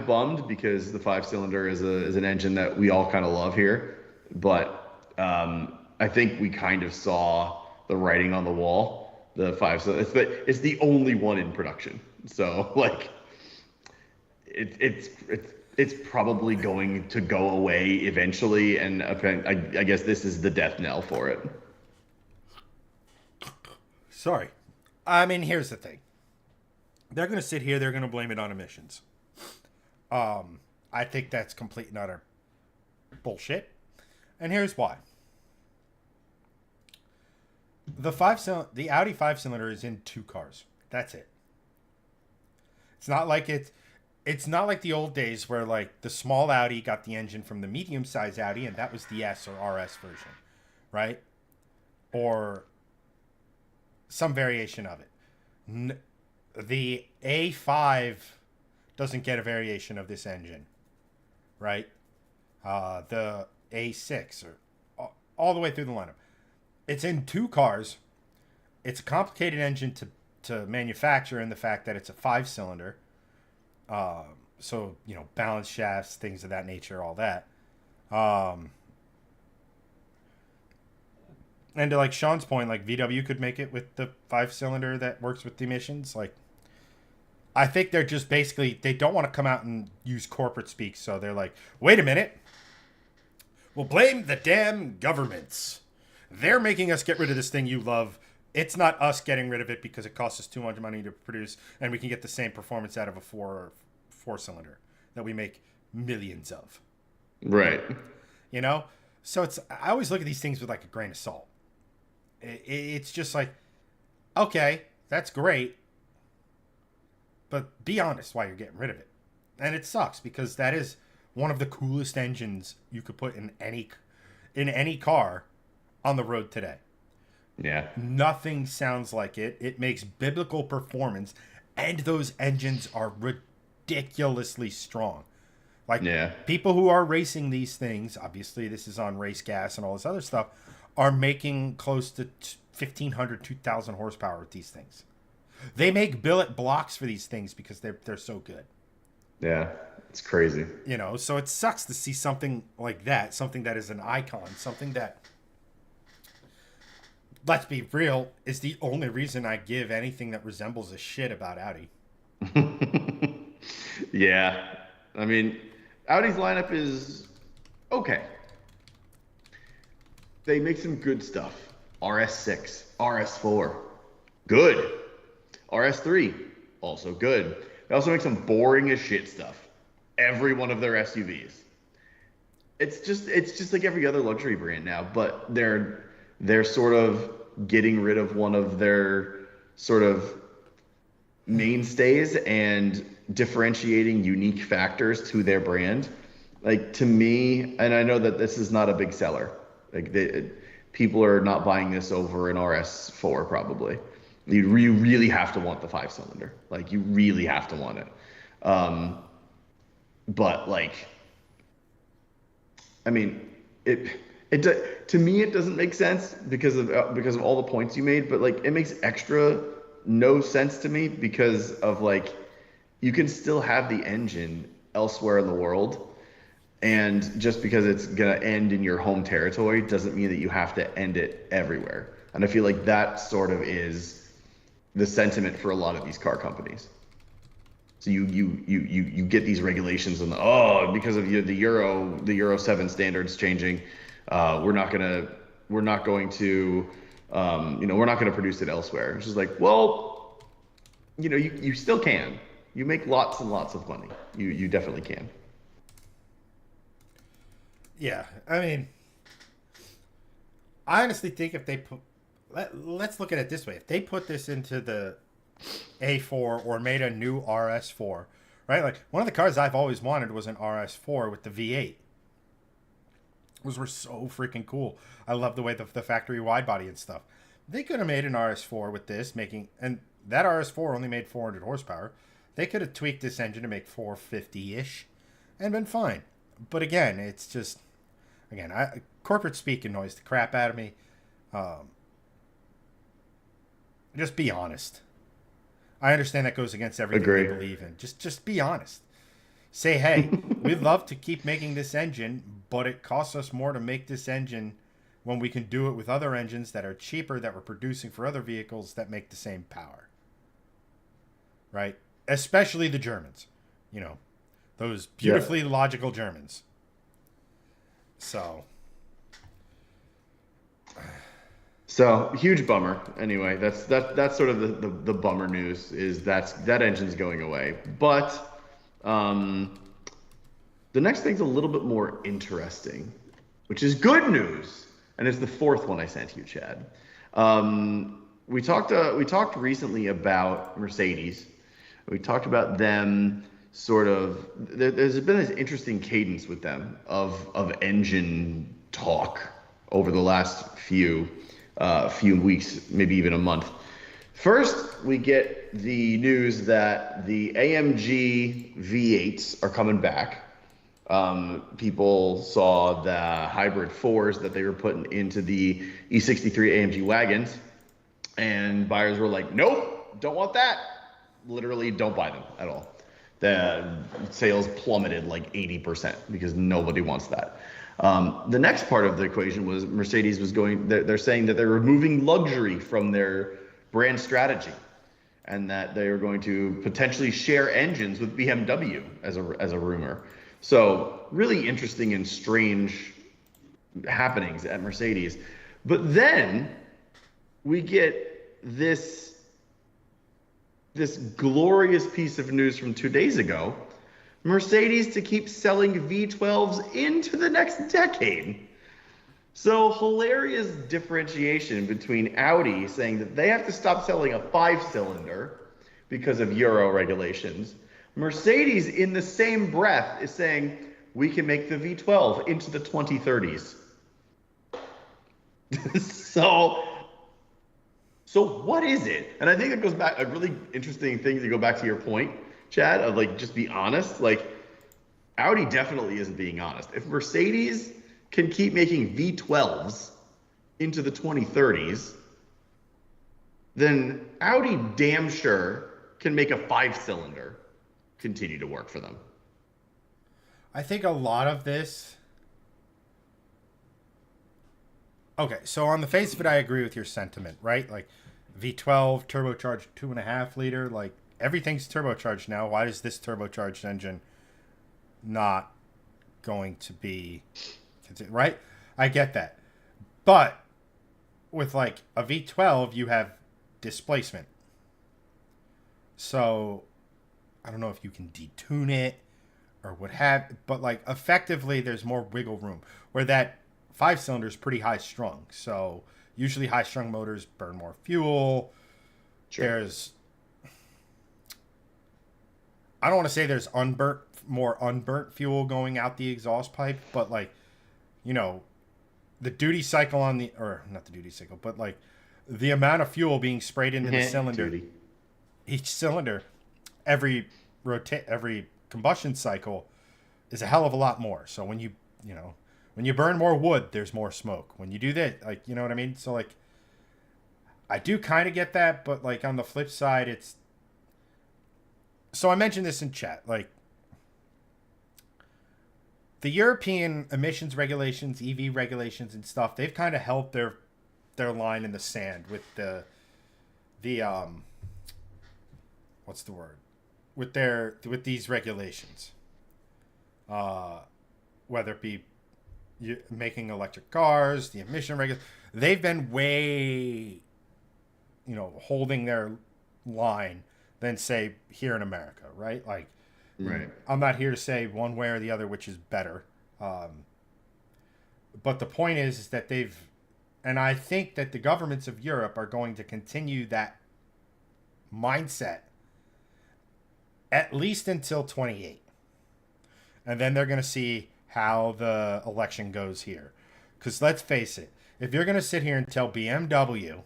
bummed because the 5-cylinder is an engine that we all kind of love here, but I think we kind of saw the writing on the wall. The 5-cylinder, it's the only one in production, so like it's it's probably going to go away eventually, and I guess this is the death knell for it. Sorry. I mean, here's the thing. They're going to sit here. They're going to blame it on emissions. I think that's complete and utter bullshit. And here's why. The Audi 5-cylinder is in 2 cars. That's it. It's not like the old days where like the small Audi got the engine from the medium-sized Audi and that was the S or RS version, right? Or some variation of it. The A5 doesn't get a variation of this engine, right? The A6 or all the way through the lineup. It's in 2 cars. It's a complicated engine to manufacture in the fact that it's a 5-cylinder. So, balance shafts, things of that nature, all that. And to like Sean's point, like VW could make it with the 5-cylinder that works with the emissions. Like, I think they're just basically, they don't want to come out and use corporate speak. So they're like, wait a minute. We'll blame the damn governments. They're making us get rid of this thing you love. It's not us getting rid of it because it costs us too much money to produce and we can get the same performance out of a 4-cylinder that we make millions of. Right. So I always look at these things with like a grain of salt. It's just like, okay, that's great, but be honest why you're getting rid of it. And it sucks because that is one of the coolest engines you could put in any car on the road today. Yeah. Nothing sounds like it. It makes biblical performance, and those engines are ridiculously strong. Like, people who are racing these things, obviously this is on race gas and all this other stuff, are making close to 1,500, 2,000 horsepower with these things. They make billet blocks for these things because they're so good. Yeah, it's crazy. So it sucks to see something like that, something that is an icon, something that, let's be real, is the only reason I give anything that resembles a shit about Audi. Yeah. I mean, Audi's lineup is okay. They make some good stuff. RS6, RS4, good. RS3, also good. They also make some boring as shit stuff. Every one of their SUVs. It's just like every other luxury brand now, but they're sort of getting rid of one of their sort of mainstays and differentiating unique factors to their brand. Like, to me, and I know that this is not a big seller. Like, people are not buying this over an RS4 probably. You really have to want the 5-cylinder. Like, you really have to want it. But like, I mean, to me it doesn't make sense because of all the points you made. But like, it makes extra no sense to me because of like, you can still have the engine elsewhere in the world. And just because it's going to end in your home territory doesn't mean that you have to end it everywhere. And I feel like that sort of is the sentiment for a lot of these car companies. So you get these regulations and because of the Euro 7 standards changing, we're not going to produce it elsewhere. It's just like, well, you still can. You make lots and lots of money. You definitely can. Yeah, I mean, I honestly think if they put, let's look at it this way. If they put this into the A4 or made a new RS4, right? Like, one of the cars I've always wanted was an RS4 with the V8. Those were so freaking cool. I love the way the factory wide body and stuff. They could have made an RS4 with this, and that RS4 only made 400 horsepower. They could have tweaked this engine to make 450-ish and been fine. But again, it's just, corporate speak annoys the crap out of me. Just be honest. I understand that goes against everything they believe in. Just be honest. Say, hey, we'd love to keep making this engine, but it costs us more to make this engine when we can do it with other engines that are cheaper that we're producing for other vehicles that make the same power. Right? Especially the Germans. The Those beautifully logical Germans. So huge bummer. Anyway, that's sort of the bummer news is that engine's going away. But the next thing's a little bit more interesting, which is good news, and it's the fourth one I sent you, Chad. We talked recently about Mercedes. We talked about them sort of. There's been this interesting cadence with them of engine talk over the last few weeks, maybe even a month. First, we get the news that the AMG V8s are coming back. People saw the hybrid 4s that they were putting into the E63 AMG wagons, and buyers were like, nope, don't want that. Literally don't buy them at all. The sales plummeted like 80% because nobody wants that. The next part of the equation was Mercedes was they're saying that they're removing luxury from their brand strategy, and that they are going to potentially share engines with BMW as a rumor. So really interesting and strange happenings at Mercedes. But then we get this glorious piece of news from 2 days ago. Mercedes to keep selling V12s into the next decade. So hilarious differentiation between Audi saying that they have to stop selling a 5-cylinder because of Euro regulations. Mercedes, in the same breath, is saying we can make the V12 into the 2030s. So what is it? And I think it goes back, a really interesting thing to go back to your point, Chad, of like, just be honest. Like, Audi definitely isn't being honest. If Mercedes can keep making V12s into the 2030s, then Audi damn sure can make a 5-cylinder continue to work for them. I think a lot of this. Okay, so on the face of it, I agree with your sentiment, right? Like V12 turbocharged 2.5 liter, like everything's turbocharged now. Why is this turbocharged engine not going to be right? I get that, but with like a V12, you have displacement. So I don't know if you can detune it or what have, but like effectively there's more wiggle room where that 5-cylinder is pretty high strung. So usually high strung motors burn more fuel. Sure. There's, I don't want to say there's more unburnt fuel going out the exhaust pipe, but like, you know, the duty cycle on the, or not the duty cycle, but like the amount of fuel being sprayed into the cylinder, each cylinder, every combustion cycle is a hell of a lot more. So when you burn more wood, there's more smoke. When you do that, like, you know what I mean? So like, I do kind of get that, but like on the flip side, it's, so I mentioned this in chat, like the European emissions regulations, EV regulations and stuff, they've kind of held their line in the sand with the what's the word? With these regulations, whether it be making electric cars, the emission regulations, they've been way, holding their line than say here in America, right? Like, right. I'm not here to say one way or the other which is better, but the point is that and I think that the governments of Europe are going to continue that mindset at least until 28. And then they're going to see how the election goes here. Because let's face it, if you're going to sit here and tell BMW,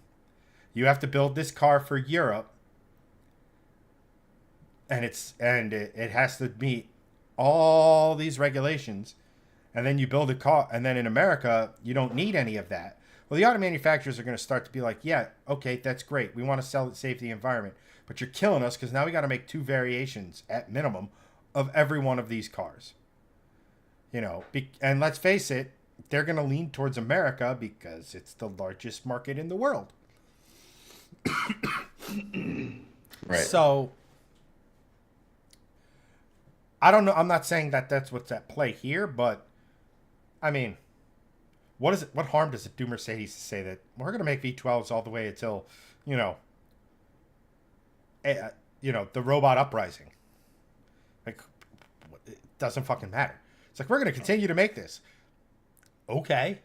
you have to build this car for Europe, and it has to meet all these regulations, and then you build a car, and then in America, you don't need any of that. Well, the auto manufacturers are going to start to be like, yeah, okay, that's great. We want to sell it, save the environment. But you're killing us because now we got to make 2 variations at minimum of every one of these cars. And let's face it, they're going to lean towards America because it's the largest market in the world. Right. So I don't know. I'm not saying that that's what's at play here, but I mean, what is it? What harm does it do Mercedes to say that we're going to make V12s all the way until, you know, the robot uprising? Like, it doesn't fucking matter. It's like, we're going to continue to make this. Okay.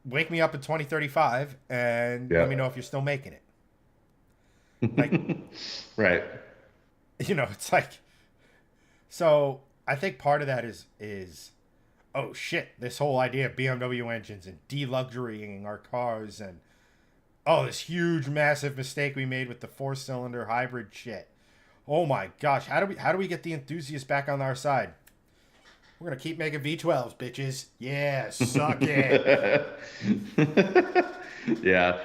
Wake me up in 2035 and let me know if you're still making it. Like, right. It's like, so I think part of that is oh shit, this whole idea of BMW engines and deluxurying our cars, and oh, this huge massive mistake we made with the 4-cylinder hybrid shit. Oh my gosh, how do we get the enthusiasts back on our side? We're gonna keep making V12s, bitches. Yeah, suck it. Yeah,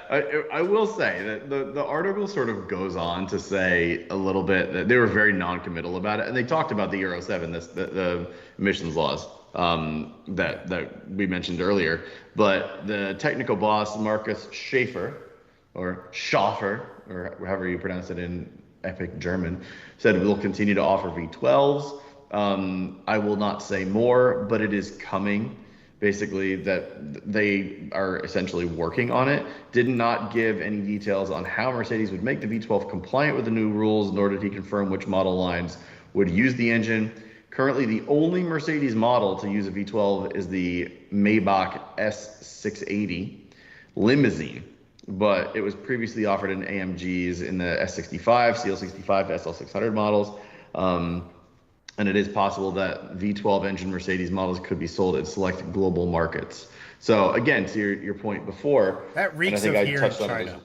I will say that the article sort of goes on to say a little bit that they were very non-committal about it, and they talked about the Euro 7, the emissions laws that we mentioned earlier. But the technical boss, Markus Schäfer, or however you pronounce it in epic German, said we'll continue to offer V12s. I will not say more, but it is coming. Basically, that they are essentially working on it. Did not give any details on how Mercedes would make the V12 compliant with the new rules, nor did he confirm which model lines would use the engine. Currently, the only Mercedes model to use a V12 is the Maybach S680 Limousine, but it was previously offered in AMGs in the S65, CL65, SL600 models. And it is possible that V12 engine Mercedes models could be sold in select global markets. So again, to your point before, that reeks of here in China.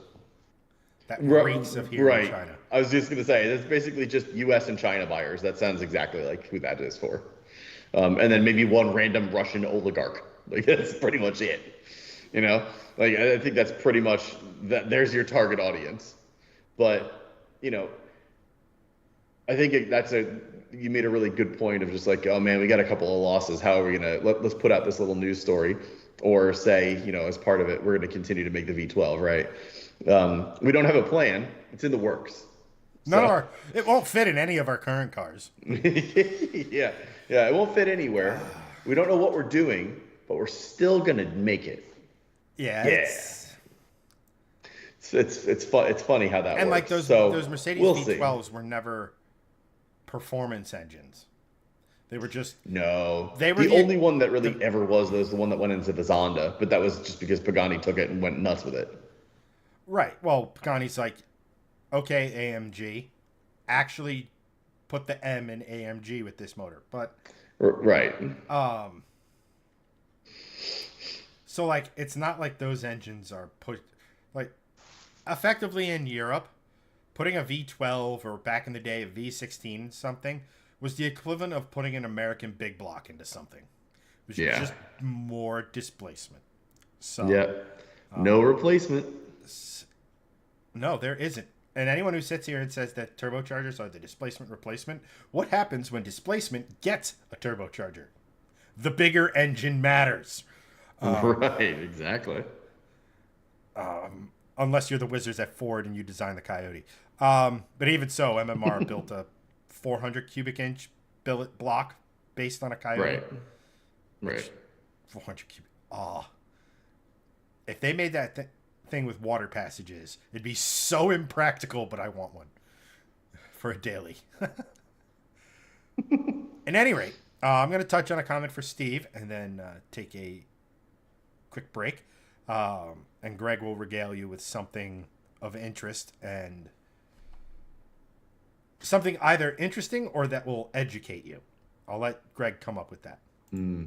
That reeks of here in China. I was just going to say, that's basically just U.S. and China buyers. That sounds exactly like who that is for. And then maybe one random Russian oligarch. Like, that's pretty much it. Like, I think that's pretty much that. There's your target audience. But, I think you made a really good point of just like, oh man, we got a couple of losses. How are we going to, let's put out this little news story, or say, as part of it, we're going to continue to make the V12, right? We don't have a plan. It's in the works. No, it won't fit in any of our current cars. Yeah, it won't fit anywhere. We don't know what we're doing, but we're still going to make it. Yeah. It's funny how that works. And like those Mercedes V12s were never performance engines. They were just the only one that really ever was the one that went into the Zonda, but that was just because Pagani took it and went nuts with it. Right. Well, Pagani's like, okay, AMG, actually put the M in AMG with this motor, but right. So like, it's not like those engines are pushed like effectively in Europe. Putting a V12 or back in the day a V16 something was the equivalent of putting an American big block into something. It was just more displacement. So no replacement. No, there isn't. And anyone who sits here and says that turbochargers are the displacement replacement, what happens when displacement gets a turbocharger? The bigger engine matters. Right, exactly. Unless you're the wizards at Ford and you design the Coyote. But even so, MMR built a 400 cubic inch billet block based on a Coyote. Right. 400 cubic. If they made that thing with water passages, it'd be so impractical, but I want one for a daily. At any rate, I'm going to touch on a comment for Steve and then take a quick break. And Greg will regale you with something of interest and something either interesting or that will educate you. I'll let Greg come up with that. There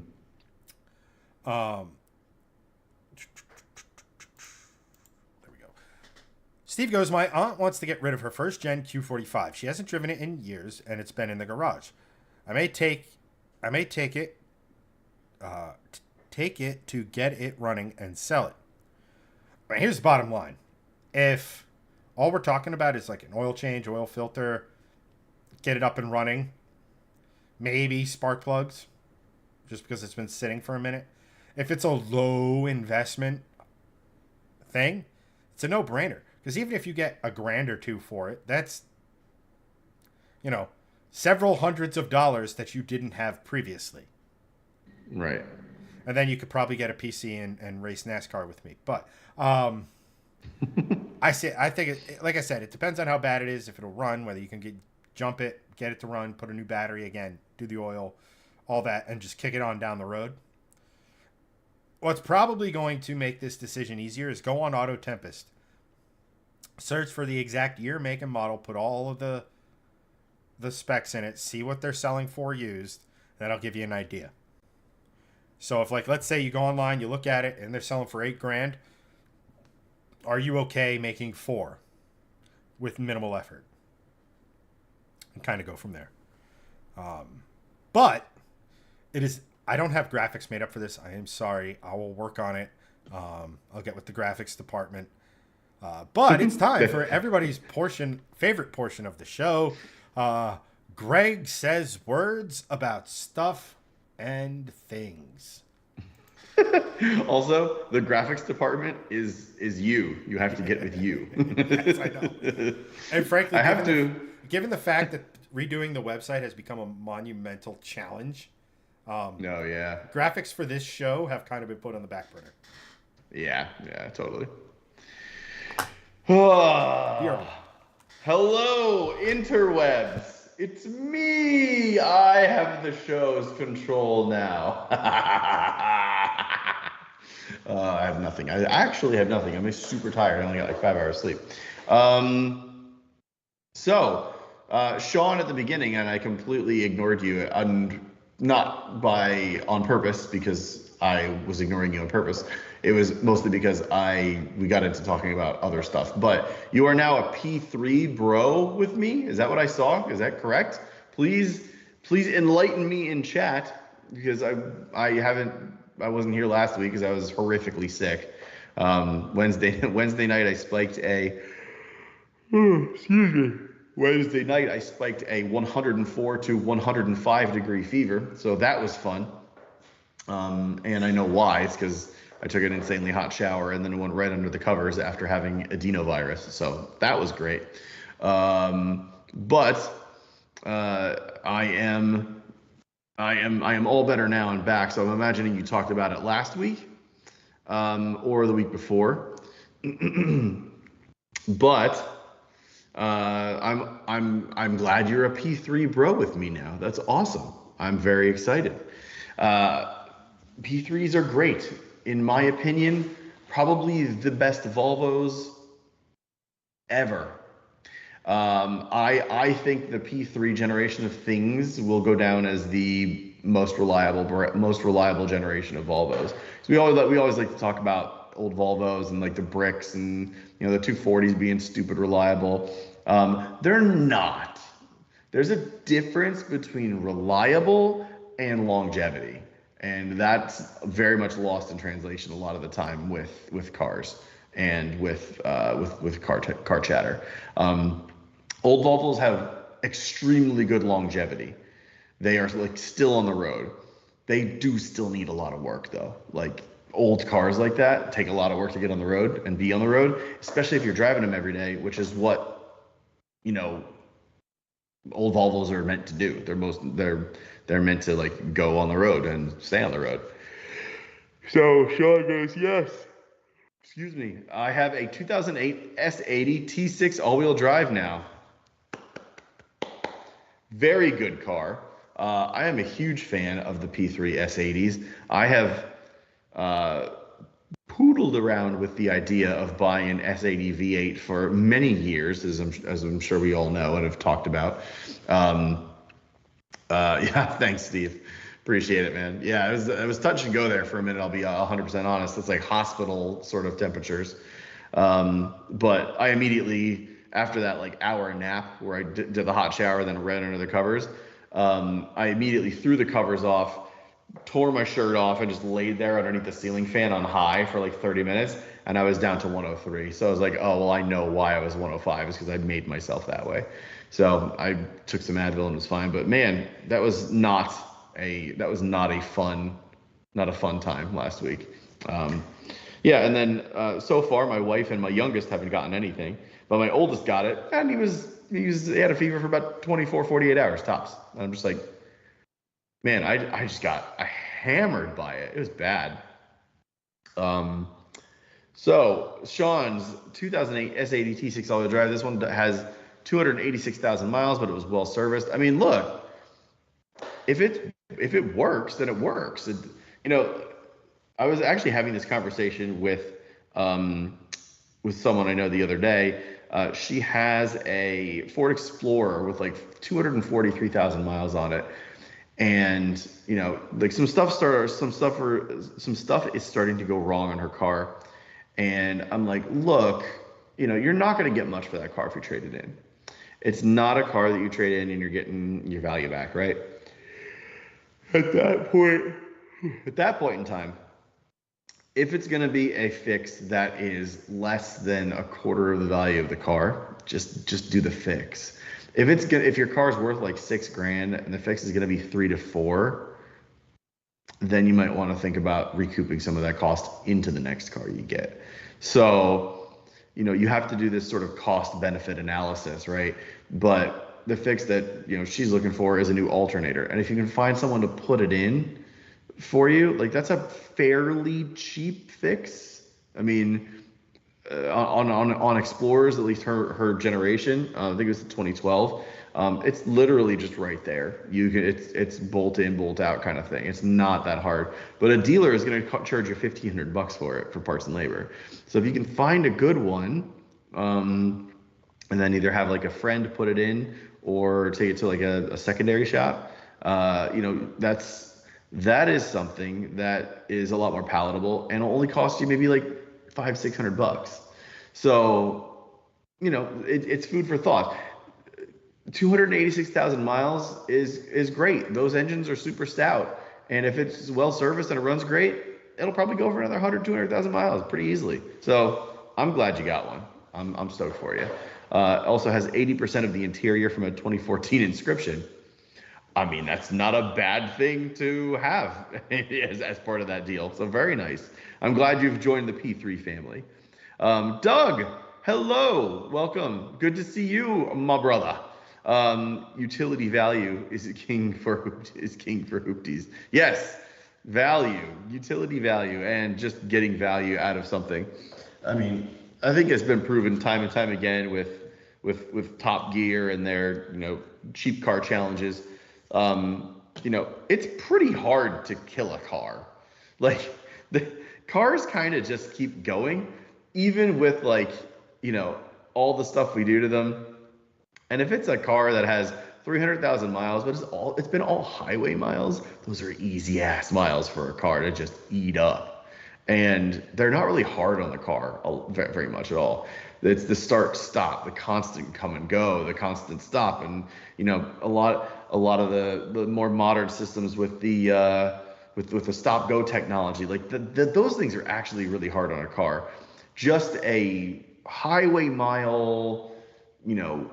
we go. Steve goes, my aunt wants to get rid of her first gen Q45. She hasn't driven it in years and it's been in the garage. I may take it to get it running and sell it. Right, here's the bottom line. If all we're talking about is like an oil change, oil filter, get it up and running, maybe spark plugs, just because it's been sitting for a minute. If it's a low investment thing, it's a no-brainer. Because even if you get $1,000 or $2,000 for it, that's, several hundreds of dollars that you didn't have previously. Right. And then you could probably get a PC and race NASCAR with me. But I think like I said, it depends on how bad it is, if it'll run, whether you can jump it, get it to run, put a new battery again, do the oil, all that, and just kick it on down the road. What's probably going to make this decision easier is go on Auto Tempest, search for the exact year, make, and model, put all of the specs in it, see what they're selling for used. That'll give you an idea. So if, like, let's say you go online, you look at it, and they're selling for $8,000, are you okay making 4 with minimal effort? And kind of go from there. But it is. I don't have graphics made up for this. I am sorry. I will work on it. I'll get with the graphics department. But it's time for everybody's favorite portion of the show. Greg says words about stuff and things. Also, the graphics department is you. You have to get with you. Yes, I know. And frankly, given the fact that redoing the website has become a monumental challenge, graphics for this show have kind of been put on the back burner. Yeah, totally. Hello, interwebs. It's me. I have the show's control now. I have nothing. I actually have nothing. I'm super tired. I only got like 5 hours sleep. So, Sean at the beginning, and I completely ignored you, and not on purpose, because I was ignoring you on purpose. It was mostly because we got into talking about other stuff. But you are now a P3 bro with me. Is that what I saw? Is that correct? Please enlighten me in chat, because I wasn't here last week because I was horrifically sick. Wednesday night I spiked Wednesday night I spiked a 104 to 105 degree fever, so that was fun. And I know why. It's because I took an insanely hot shower and then went right under the covers after having adenovirus. So that was great. But I am all better now and back. So I'm imagining you talked about it last week, or the week before. But I'm glad you're a P3 bro with me now. That's awesome. I'm very excited. P3s are great. In my opinion, probably the best Volvos ever. I think the P3 generation of things will go down as the most reliable generation of Volvos. So we always like to talk about old Volvos and like the bricks and the 240s being stupid reliable. They're not. There's a difference between reliable and longevity. And that's very much lost in translation a lot of the time with cars and with car chatter. Old Volvos have extremely good longevity. They are like still on the road. They do still need a lot of work though. Like old cars like that take a lot of work to get on the road and be on the road, especially if you're driving them every day, which is what old Volvos are meant to do. They're meant to like go on the road and stay on the road. So Sean goes, yes. Excuse me. I have a 2008 S80 T6 all-wheel drive now. Very good car. I am a huge fan of the P3 S80s. I have poodled around with the idea of buying an S80 V8 for many years, as I'm sure we all know and have talked about. Yeah, thanks, Steve. Appreciate it, man. Yeah, it was touch and go there for a minute. I'll be 100% honest. It's like hospital sort of temperatures. But I immediately, after that like hour nap where I did the hot shower, then ran under the covers, I immediately threw the covers off, tore my shirt off, and just laid there underneath the ceiling fan on high for like 30 minutes, and I was down to 103. So I was like, oh, well, I know why I was 105 is because I made myself that way. So I took some Advil and it was fine. But man, that was not a fun time last week. Yeah, and then so far my wife and my youngest haven't gotten anything, but my oldest got it, and he had a fever for about 24, 48 hours tops. And I'm just like, man, I just got hammered by it. It was bad. So Sean's 2008 S80 T6 all-wheel drive. This one has 286,000 miles, but it was well serviced. I mean, look, if it works, then it works. You know, I was actually having this conversation with someone I know the other day. She has a Ford Explorer with like 243,000 miles on it, and you know, like some stuff is starting to go wrong on her car, and I'm like, look, you know, you're not going to get much for that car if you trade it in. It's not a car that you trade in and you're getting your value back, right? At that point in time, if it's going to be a fix that is less than a quarter of the value of the car, just do the fix. If your car's worth like $6,000 and the fix is going to be 3 to 4, then you might want to think about recouping some of that cost into the next car you get. So, you know, you have to do this sort of cost benefit analysis, right? But the fix that, you know, she's looking for is a new alternator. And if you can find someone to put it in for you, like, that's a fairly cheap fix. I mean, on Explorers, at least her generation, I think it was the 2012. It's literally just right there. It's bolt in, bolt out kind of thing. It's not that hard. But a dealer is going to charge you $1,500 for it for parts and labor. So if you can find a good one, and then either have like a friend put it in or take it to like a secondary shop, you know, that is something that is a lot more palatable and will only cost you maybe like $500-600. So, you know, it's food for thought. 286,000 miles is great. Those engines are super stout, and if it's well serviced and it runs great, it'll probably go for another 100-200,000 miles pretty easily. So I'm glad you got one. I'm stoked for you. Also has 80% of the interior from a 2014 Inscription. I mean, that's not a bad thing to have as part of that deal. So very nice. I'm glad you've joined the P3 family. Doug, hello, welcome. Good to see you, my brother. Utility value is king for hoopties. Yes, value, utility value, and just getting value out of something. I mean, I think it's been proven time and time again with Top Gear and their, you know, cheap car challenges. You know, it's pretty hard to kill a car. Like, the cars kind of just keep going, even with, like, you know, all the stuff we do to them. And if it's a car that has 300,000 miles, but it's been all highway miles, those are easy ass miles for a car to just eat up. And they're not really hard on the car very much at all. It's the start stop, the constant come and go, the constant stop, and, you know, a lot of the more modern systems with the stop go technology, like those things are actually really hard on a car. Just a highway mile, you know,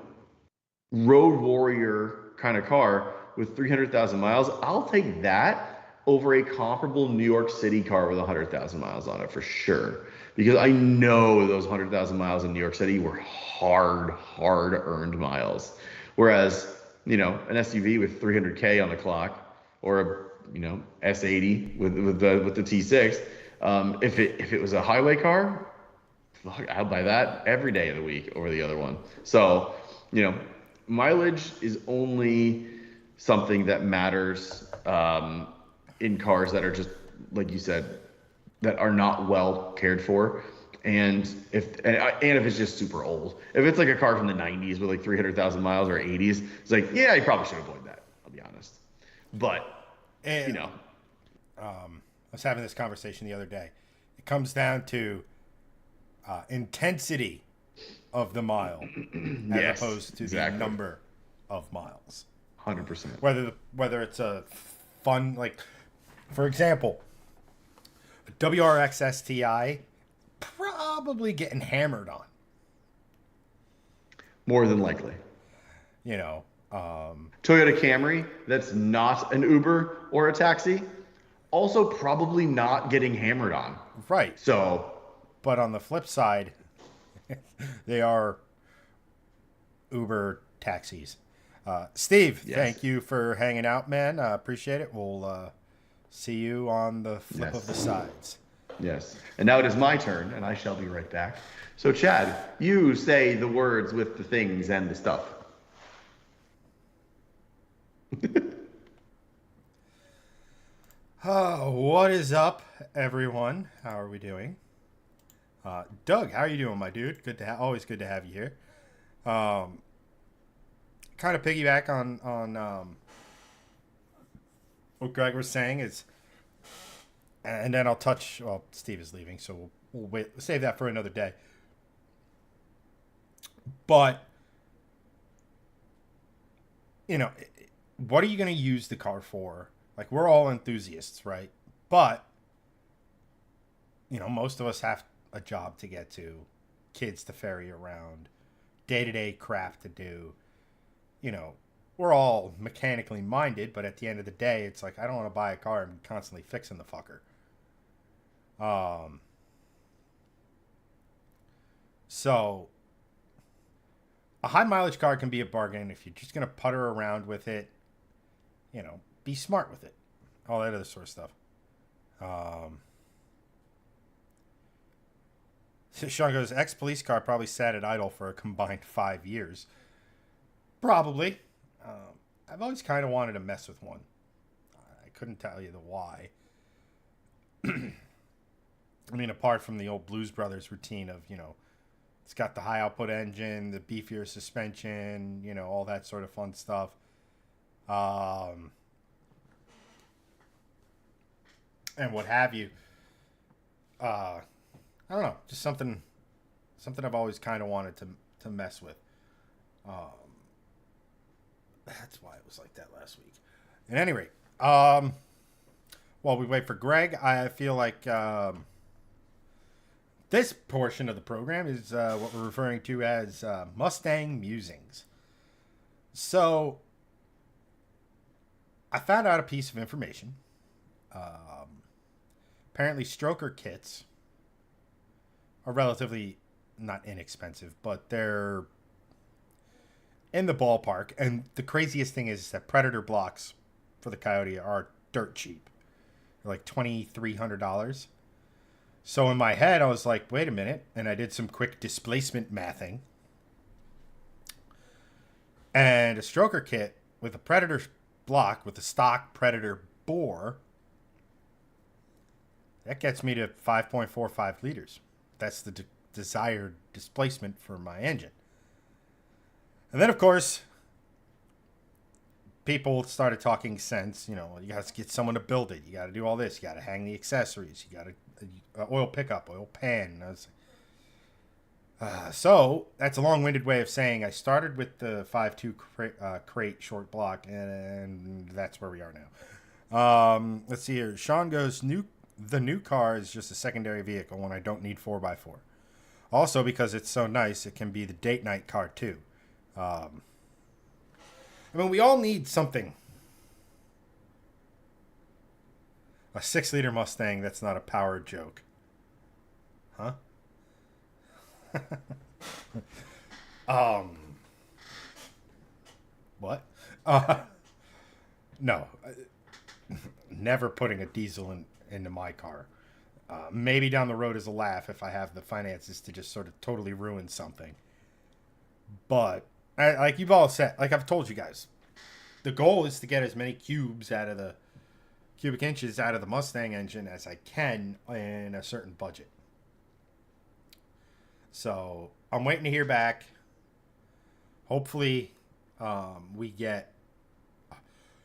road warrior kind of car with 300,000 miles, I'll take that over a comparable New York City car with 100,000 miles on it for sure. Because I know those 100,000 miles in New York City were hard earned miles. Whereas, you know, an SUV with 300K on the clock, or a, you know, S80 with the T6, if it was a highway car, I'll buy that every day of the week over the other one. So, you know, mileage is only something that matters in cars that are just, like you said, that are not well cared for. And if it's just super old. If it's like a car from the 90s with like 300,000 miles or 80s, it's like, yeah, you probably should avoid that, I'll be honest. But, you know. I was having this conversation the other day. It comes down to intensity of the mile as opposed to the number of miles. 100%. Whether it's a fun, like, for example, a WRX STI, probably getting hammered on. More than likely. You know, Toyota Camry, that's not an Uber or a taxi, also probably not getting hammered on. Right. So, But on the flip side, they are Uber taxis. Steve, Yes. thank you for hanging out, man. Appreciate it. We'll see you on the flip of the Yes. sides. Yes. And now it is my turn, and I shall be right back. So, Chad, you say the words with the things and the stuff. What is up, everyone? How are we doing? Doug, how are you doing, my dude? Always good to have you here. Kind of piggyback on what Greg was saying is, and then I'll touch. Well, Steve is leaving, so we'll wait. Save that for another day. But what are you going to use the car for? Like, we're all enthusiasts, right? But most of us have a job to get to, kids to ferry around, day-to-day crap to do. We're all mechanically minded, but at the end of the day, it's like, I don't want to buy a car and be constantly fixing the fucker. So a high mileage car can be a bargain if you're just going to putter around with it, be smart with it, all that other sort of stuff. So Sean goes, ex-police car probably sat at idle for a combined 5 years. Probably. I've always kind of wanted to mess with one. I couldn't tell you the why. I mean, apart from the old Blues Brothers routine of, it's got the high output engine, the beefier suspension, all that sort of fun stuff. And what have you. I don't know, just something I've always kind of wanted to mess with. That's why it was like that last week. At any rate, while we wait for Greg, I feel like this portion of the program is what we're referring to as Mustang Musings. So I found out a piece of information. Apparently, stroker kits are relatively not inexpensive, but they're in the ballpark. And the craziest thing is that Predator blocks for the Coyote are dirt cheap. They're like $2,300. So in my head, I was like, wait a minute. And I did some quick displacement mathing. And a stroker kit with a Predator block with a stock Predator bore, that gets me to 5.45 liters. That's the desired displacement for my engine. And then, of course, people started talking sense. You got to get someone to build it. You got to do all this. You got to hang the accessories. You got to oil pickup, oil pan. So that's a long-winded way of saying I started with the 5.2 crate short block, and that's where we are now. Let's see here. Sean goes, the new car is just a secondary vehicle when I don't need 4x4. Also, because it's so nice, it can be the date night car too. I mean, we all need something. A 6-liter Mustang that's not a power joke. Huh? What? No. Never putting a diesel into my car. Maybe down the road as a laugh if I have the finances to just sort of totally ruin something. But like you've all said, like I've told you guys, the goal is to get as many cubic inches out of the Mustang engine as I can in a certain budget. So I'm waiting to hear back. Hopefully, we get,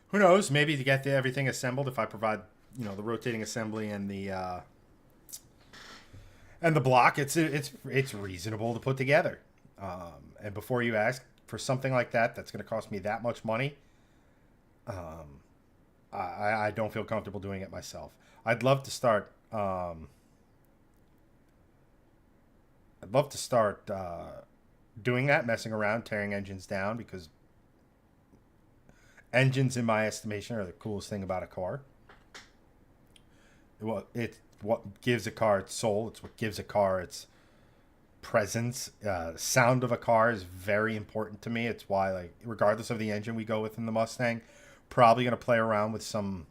who knows, maybe to get everything assembled if I provide, the rotating assembly and the block. It's reasonable to put together. And before you ask, for something like that's going to cost me that much money, I don't feel comfortable doing it myself. I'd love to start doing that, messing around, tearing engines down, because engines, in my estimation, are the coolest thing about a car. It's what gives a car its soul. It's what gives a car its presence. Sound of a car is very important to me. It's why, like, regardless of the engine we go with in the Mustang, probably going to play around with some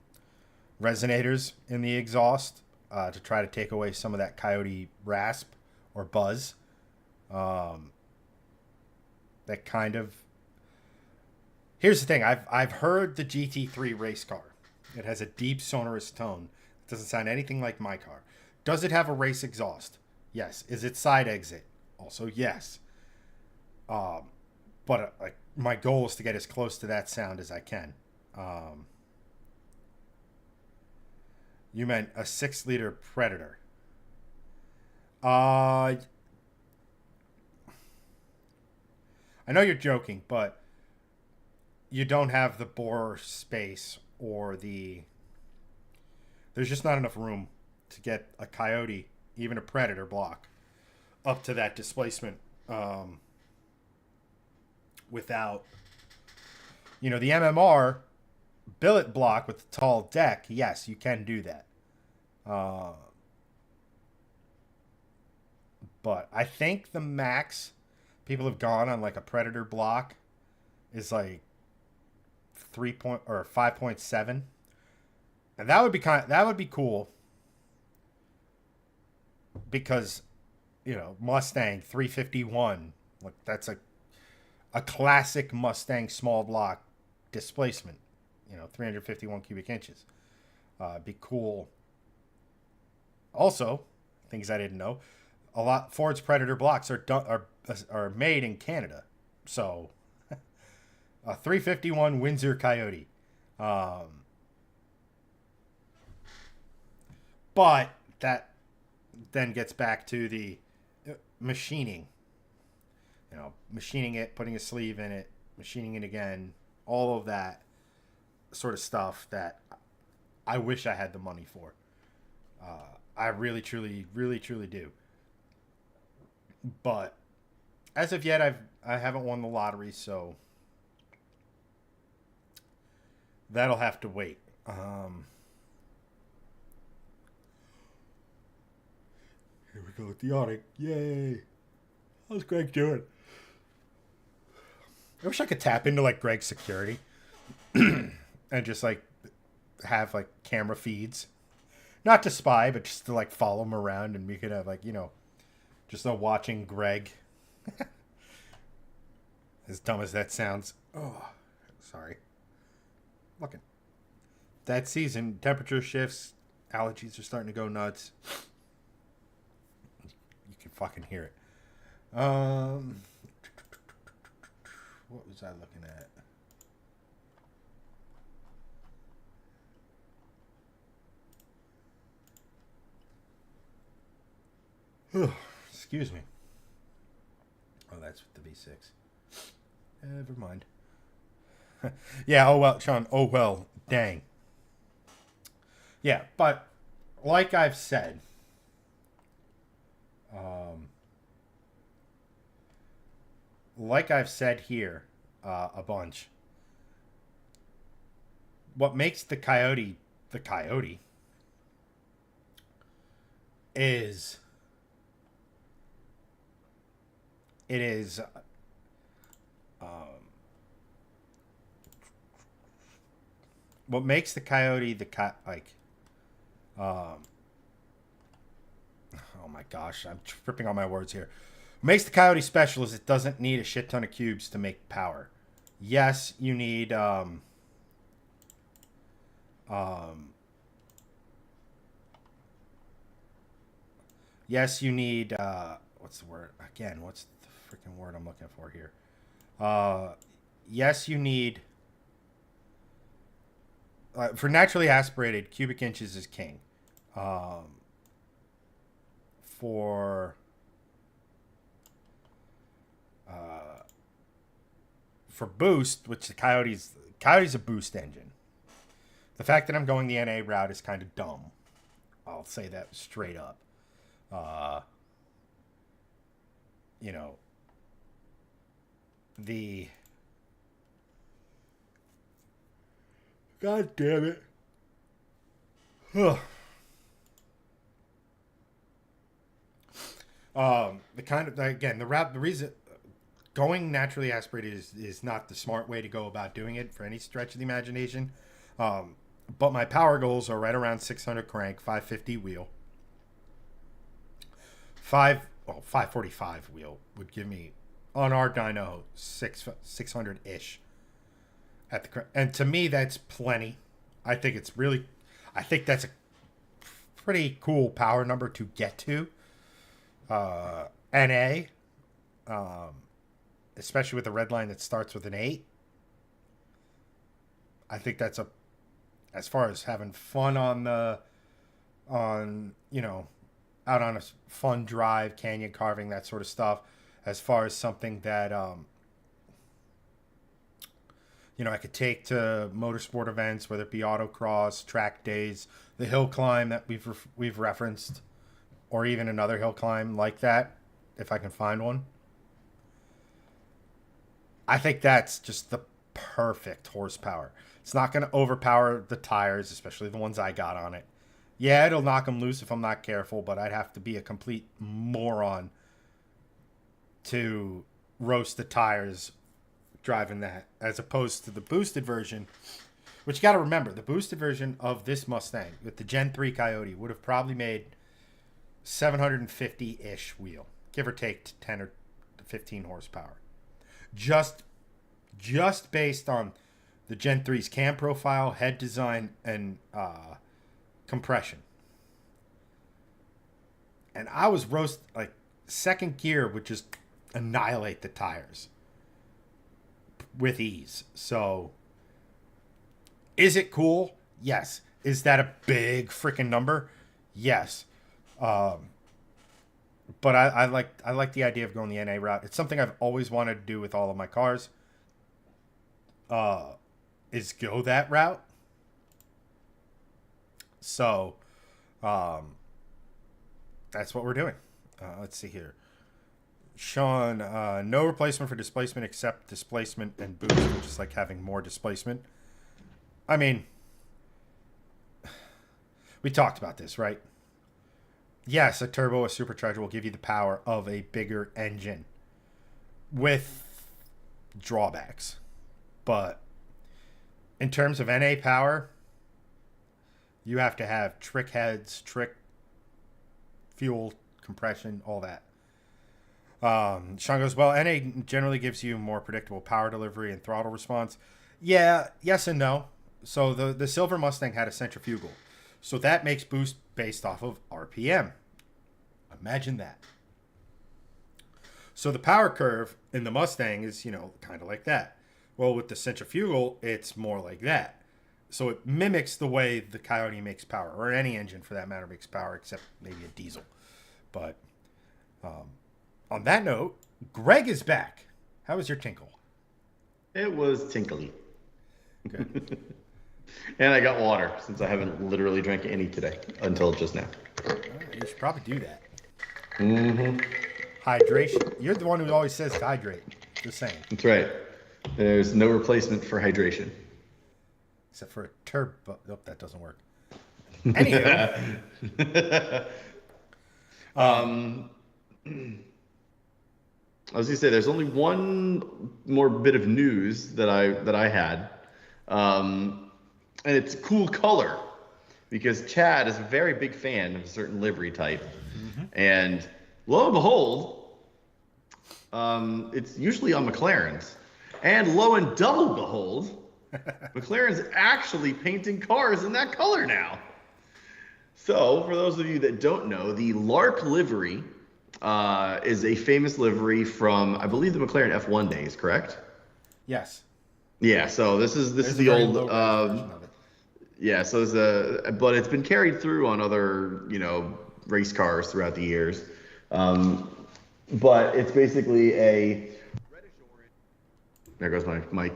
resonators in the exhaust to try to take away some of that coyote rasp or buzz. That kind of. Here's the thing. I've heard the GT3 race car. It has a deep sonorous tone. It doesn't sound anything like my car. Does it have a race exhaust? Yes. Is it side exit? Also, yes. But my goal is to get as close to that sound as I can. You meant a 6-liter Predator. I know you're joking, but you don't have the bore space or there's just not enough room to get a Coyote, even a Predator block, up to that displacement without, the MMR billet block with the tall deck. Yes, you can do that. But I think the max people have gone on like a Predator block is like 5.7, and that would be cool because Mustang 351, like that's a classic Mustang small block displacement, 351 cubic inches. Be cool. Also, things I didn't know, a lot Ford's Predator blocks are made in Canada, so a 351 Windsor Coyote. But that then gets back to the machining. Machining it, putting a sleeve in it, machining it again, all of that sort of stuff that I wish I had the money for. I really, truly, really, truly do. But as of yet, I haven't won the lottery, so that'll have to wait. Here we go with the awning. Yay! How's Greg doing? I wish I could tap into like Greg's security and just like have like camera feeds, not to spy, but just to like follow him around, and we could have like just watching Greg. As dumb as that sounds. Oh, sorry. Looking. That season, temperature shifts, allergies are starting to go nuts. You can fucking hear it. What was I looking at? Excuse me. Oh, that's with the V6. Never mind. Yeah, oh well, Sean. Oh well, dang. Yeah, but like I've said, here a bunch, what makes the Coyote is it is what makes the Coyote oh my gosh, I'm tripping on my words here. What makes the Coyote special is it doesn't need a shit ton of cubes to make power. Yes, you need yes, you need what's the word again? What's the freaking word I'm looking for here? Yes, you need for naturally aspirated, cubic inches is king. For boost, which the Coyote's a boost engine. The fact that I'm going the NA route is kind of dumb. I'll say that straight up. The God damn it. The kind of again the reason going naturally aspirated is not the smart way to go about doing it for any stretch of the imagination. But my power goals are right around 600 crank, 550 wheel, 545 wheel would give me on our dyno 600 ish at the and to me that's plenty. I think that's a pretty cool power number to get to. NA, especially with a red line that starts with an 8. I think that's as far as having fun out on a fun drive, canyon carving, that sort of stuff. As far as something that, I could take to motorsport events, whether it be autocross, track days, the hill climb that we've referenced, or even another hill climb like that, if I can find one. I think that's just the perfect horsepower. It's not going to overpower the tires, especially the ones I got on it. Yeah, it'll knock them loose if I'm not careful, but I'd have to be a complete moron to roast the tires driving that, as opposed to the boosted version, which you got to remember, the boosted version of this Mustang with the Gen 3 Coyote would have probably made 750-ish wheel, give or take 10 or 15 horsepower. Just based on the Gen 3's cam profile, head design, and compression. And I was second gear would just annihilate the tires with ease. So, is it cool? Yes. Is that a big freaking number? Yes. But I like the idea of going the NA route. It's something I've always wanted to do with all of my cars. Is go that route. So, that's what we're doing. Let's see here. Sean, no replacement for displacement except displacement and boost, which is like having more displacement. I mean, we talked about this, right? Yes, a turbo, a supercharger will give you the power of a bigger engine with drawbacks. But in terms of NA power, you have to have trick heads, trick fuel, compression, all that. Sean goes, well, NA generally gives you more predictable power delivery and throttle response. Yeah, yes and no. So the Silver Mustang had a centrifugal. So that makes boost based off of RPM. Imagine that. So the power curve in the Mustang is, kind of like that. Well, with the centrifugal, it's more like that. So it mimics the way the Coyote makes power, or any engine for that matter makes power, except maybe a diesel. But on that note, Greg is back. How was your tinkle? It was tinkly. Good. And I got water, since I haven't literally drank any today until just now. You should probably do that. Mm-hmm. Hydration. You're the one who always says to hydrate. Just saying. That's right. There's no replacement for hydration. Except for a turbo. Nope, that doesn't work. Anywho. I was gonna say there's only one more bit of news that I had, and it's cool color, because Chad is a very big fan of a certain livery type, and lo and behold, it's usually on McLarens, and lo and double behold, McLaren's actually painting cars in that color now. So, for those of you that don't know, the Lark livery is a famous livery from, I believe, the McLaren F1 days, correct? Yes. Yeah, so this is the old version of it. yeah, so but it's been carried through on other, race cars throughout the years. But it's basically a reddish orange. There goes my mic.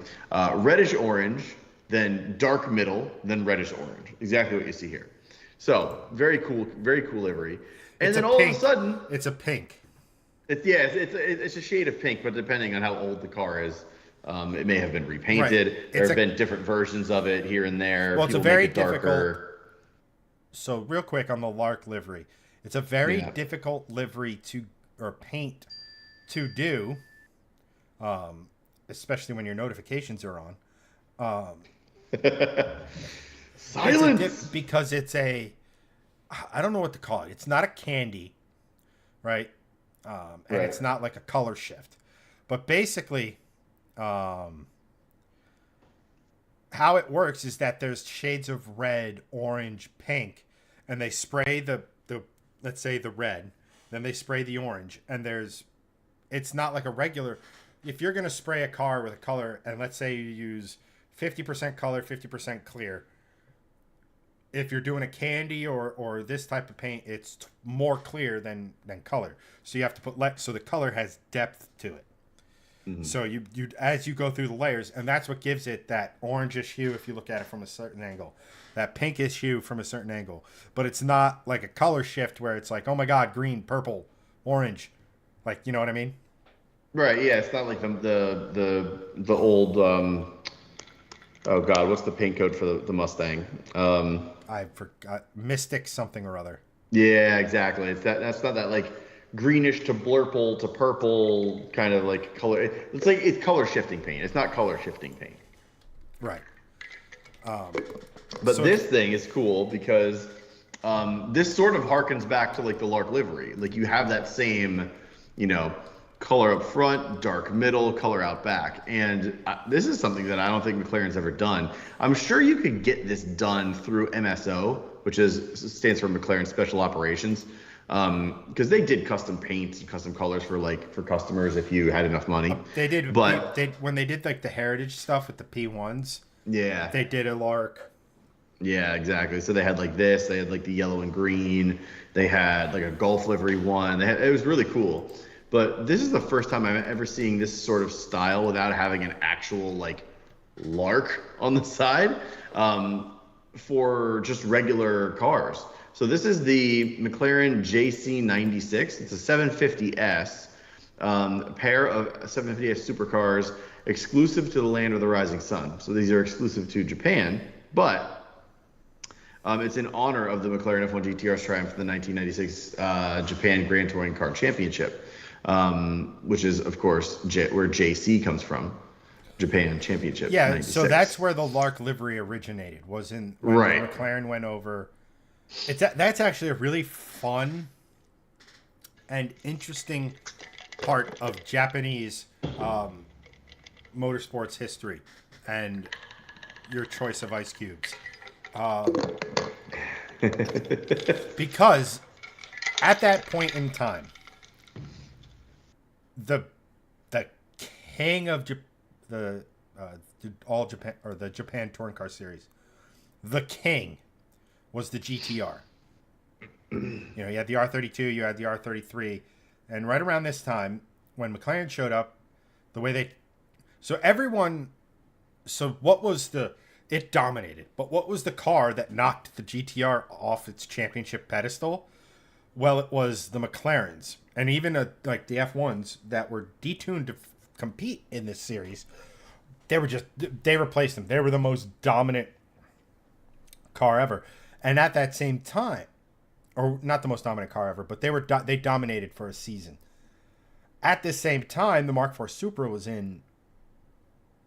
Reddish orange, then dark middle, then reddish orange. Exactly what you see here. So very cool livery. And then all of a sudden, it's a pink. It's a shade of pink, but depending on how old the car is, it may have been repainted. Right. There have been different versions of it here and there. Well, it's a very difficult. So real quick on the Lark livery, it's a very difficult livery to or paint to do, especially when your notifications are on. Silence. Because it's a, I don't know what to call it. It's not a candy, right? And Right. it's not like a color shift, but basically, how it works is that there's shades of red, orange, pink, and they spray the let's say the red, then they spray the orange, and it's not like a regular. If you're gonna spray a car with a color, and let's say you use 50% color, 50% clear. If you're doing a candy or this type of paint, it's more clear than color. So you have to put so the color has depth to it. Mm-hmm. So you as you go through the layers, and that's what gives it that orangish hue if you look at it from a certain angle, that pinkish hue from a certain angle. But it's not like a color shift where it's like, oh my god, green, purple, orange, like, you know what I mean? Right. Yeah. It's not like the old oh god, what's the paint code for the Mustang? I forgot, Mystic something or other. Yeah, exactly. That's not that like greenish to blurple to purple kind of like color. It's like it's color shifting paint. It's not color shifting paint. Right. But this thing is cool because this sort of harkens back to like the Lark livery. Like you have that same, color up front, dark middle, color out back. And this is something that I don't think McLaren's ever done. I'm sure you could get this done through MSO, which stands for McLaren Special Operations, because they did custom paints and custom colors for customers if you had enough money. They did, but when they did like the heritage stuff with the P1s, yeah, they did a Lark. Yeah, exactly. So they had like this, they had like the yellow and green, they had like a Gulf livery one. It was really cool. But this is the first time I'm ever seeing this sort of style without having an actual like Lark on the side for just regular cars. So this is the McLaren JC96. It's a 750S, pair of 750S supercars exclusive to the land of the rising sun. So these are exclusive to Japan, but it's in honor of the McLaren F1 GTR's triumph in the 1996 Japan Grand Touring Car Championship, which is, of course, where JC comes from, Japan Championship. Yeah, 96. so that's where the Lark livery originated, was when McLaren went over. That's actually a really fun and interesting part of Japanese motorsports history and your choice of ice cubes. Because at that point in time, the king of the Japan Touring Car Series, the king was the GTR. You had the R32, you had the R33, and right around this time when McLaren showed up, it dominated. But what was the car that knocked the GTR off its championship pedestal? Well, it was the McLarens. And even like the F1s that were detuned to compete in this series, they replaced them. They were the most dominant car ever. And at that same time, or not the most dominant car ever, but they dominated for a season. At the same time, the Mark IV Supra was in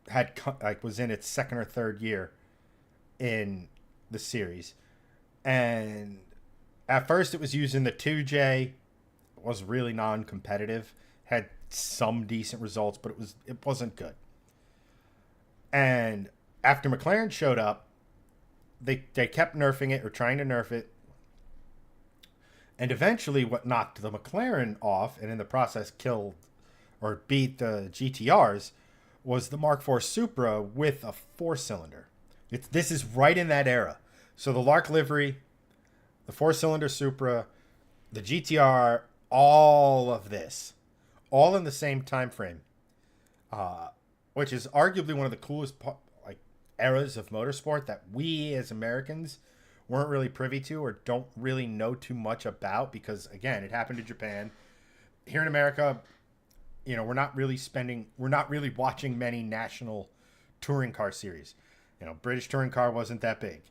its second or third year in the series, and at first it was using the 2J. It was really non-competitive, had some decent results, but it wasn't good. And after McLaren showed up, they kept nerfing it or trying to nerf it, and eventually what knocked the McLaren off and in the process killed or beat the GTRs was the Mark IV Supra with a 4-cylinder. This is right in that era. So the Lark livery, the 4-cylinder Supra, the GTR, all of this, all in the same time frame, which is arguably one of the coolest eras of motorsport that we as Americans weren't really privy to or don't really know too much about, because again, it happened in Japan. Here in America, we're not really watching many national touring car series. British touring car wasn't that big,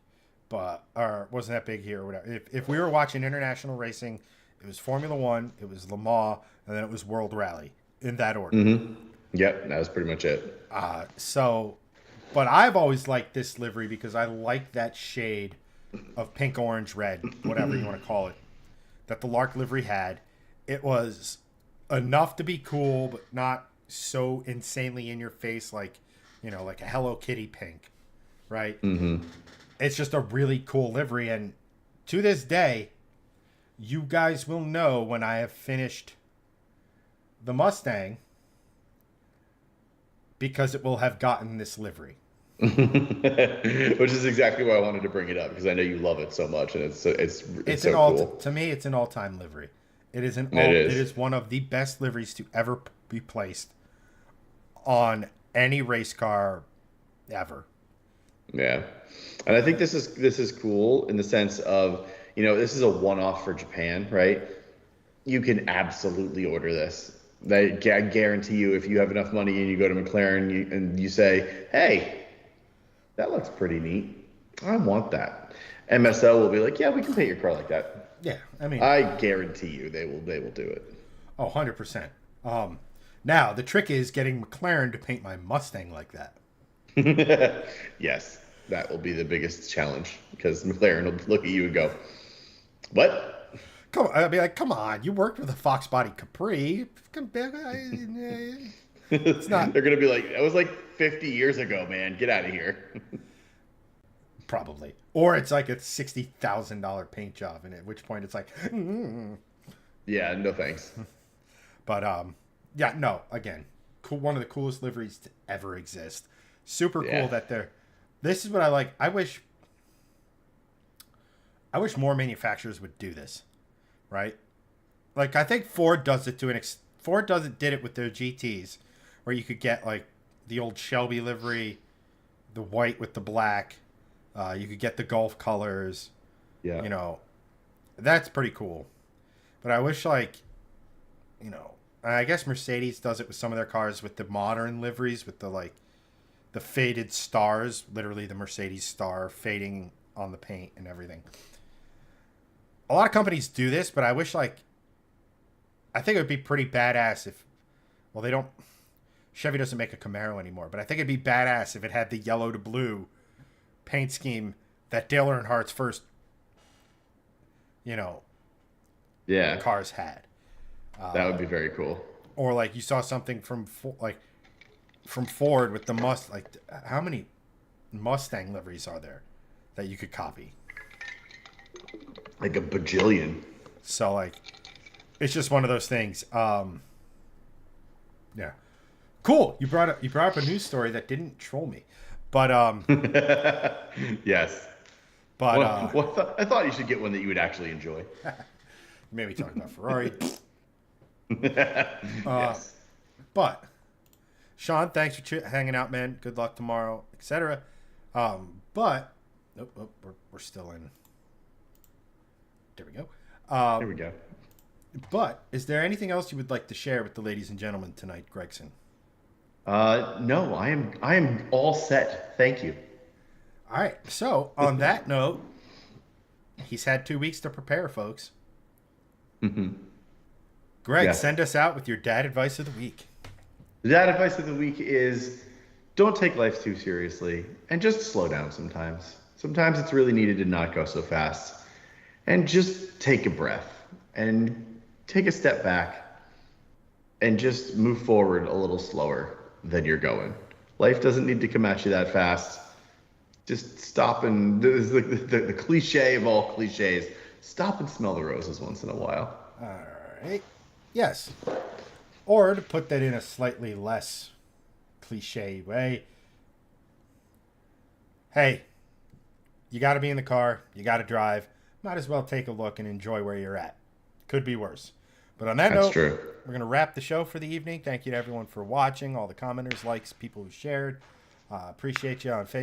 or wasn't that big here or whatever. If we were watching international racing, it was Formula One, it was Le Mans, and then it was World Rally in that order. Mm-hmm. Yep, that was pretty much it. But I've always liked this livery because I like that shade of pink, orange, red, whatever you want to call it, that the Lark livery had. It was enough to be cool, but not so insanely in your face like, like a Hello Kitty pink, right? Mm-hmm. It's just a really cool livery. And to this day, you guys will know when I have finished the Mustang because it will have gotten this livery. Which is exactly why I wanted to bring it up, because I know you love it so much, and it's so cool. To me, it's an all-time livery. It is It is. It is one of the best liveries to ever be placed on any race car ever. Yeah, and I think this is cool in the sense of, this is a one-off for Japan, right? You can absolutely order this. I guarantee you, if you have enough money and you go to McLaren and you say, "Hey, that looks pretty neat. I want that." MSL will be like, "Yeah, we can paint your car like that." Yeah, I mean, I guarantee you they will do it. Oh, 100%. Now, the trick is getting McLaren to paint my Mustang like that. Yes, that will be the biggest challenge, because McLaren will look at you and go, "What?" Come on, I'd be like, come on, you worked with a Fox Body Capri. It's not. They're going to be like, "That was like 50 years ago, man. Get out of here." Probably. Or it's like a $60,000 paint job, and at which point it's like, Yeah, no thanks. But yeah, no. Again, cool. One of the coolest liveries to ever exist. Super cool that they're. This is what I like. I wish more manufacturers would do this, right? Like I think Ford does it did it with their GTs, where you could get like the old Shelby livery, the white with the black. You could get the Gulf colors. Yeah. That's pretty cool. But I wish I guess Mercedes does it with some of their cars with the modern liveries with the faded stars, literally the Mercedes star fading on the paint and everything. A lot of companies do this, but I wish I think it would be pretty badass if, well, they don't, Chevy doesn't make a Camaro anymore, but I think it'd be badass if it had the yellow to blue paint scheme that Dale Earnhardt's first, cars had. That would be very cool. Or like you saw something from Ford with the how many Mustang liveries are there that you could copy? Like a bajillion. So it's just one of those things. Yeah. Cool. You brought up a news story that didn't troll me. But yes. But I thought you should get one that you would actually enjoy. Maybe talking about Ferrari. Yes. But Sean, thanks for hanging out, man. Good luck tomorrow, etc. But we're still in. There we go. There we go. But is there anything else you would like to share with the ladies and gentlemen tonight, Gregson? No, I am all set. Thank you. All right. So on that note, he's had 2 weeks to prepare, folks. Mm-hmm. Greg, send us out with your dad advice of the week. The dad advice of the week is, don't take life too seriously and just slow down sometimes. Sometimes it's really needed to not go so fast. And just take a breath and take a step back and just move forward a little slower than you're going. Life doesn't need to come at you that fast. Just stop and, this is the cliche of all cliches, stop and smell the roses once in a while. All right. Yes. Or to put that in a slightly less cliche way, hey, you got to be in the car. You got to drive. Might as well take a look and enjoy where you're at. Could be worse. But on that note, true. We're going to wrap the show for the evening. Thank you to everyone for watching, all the commenters, likes, people who shared. Appreciate you on Facebook.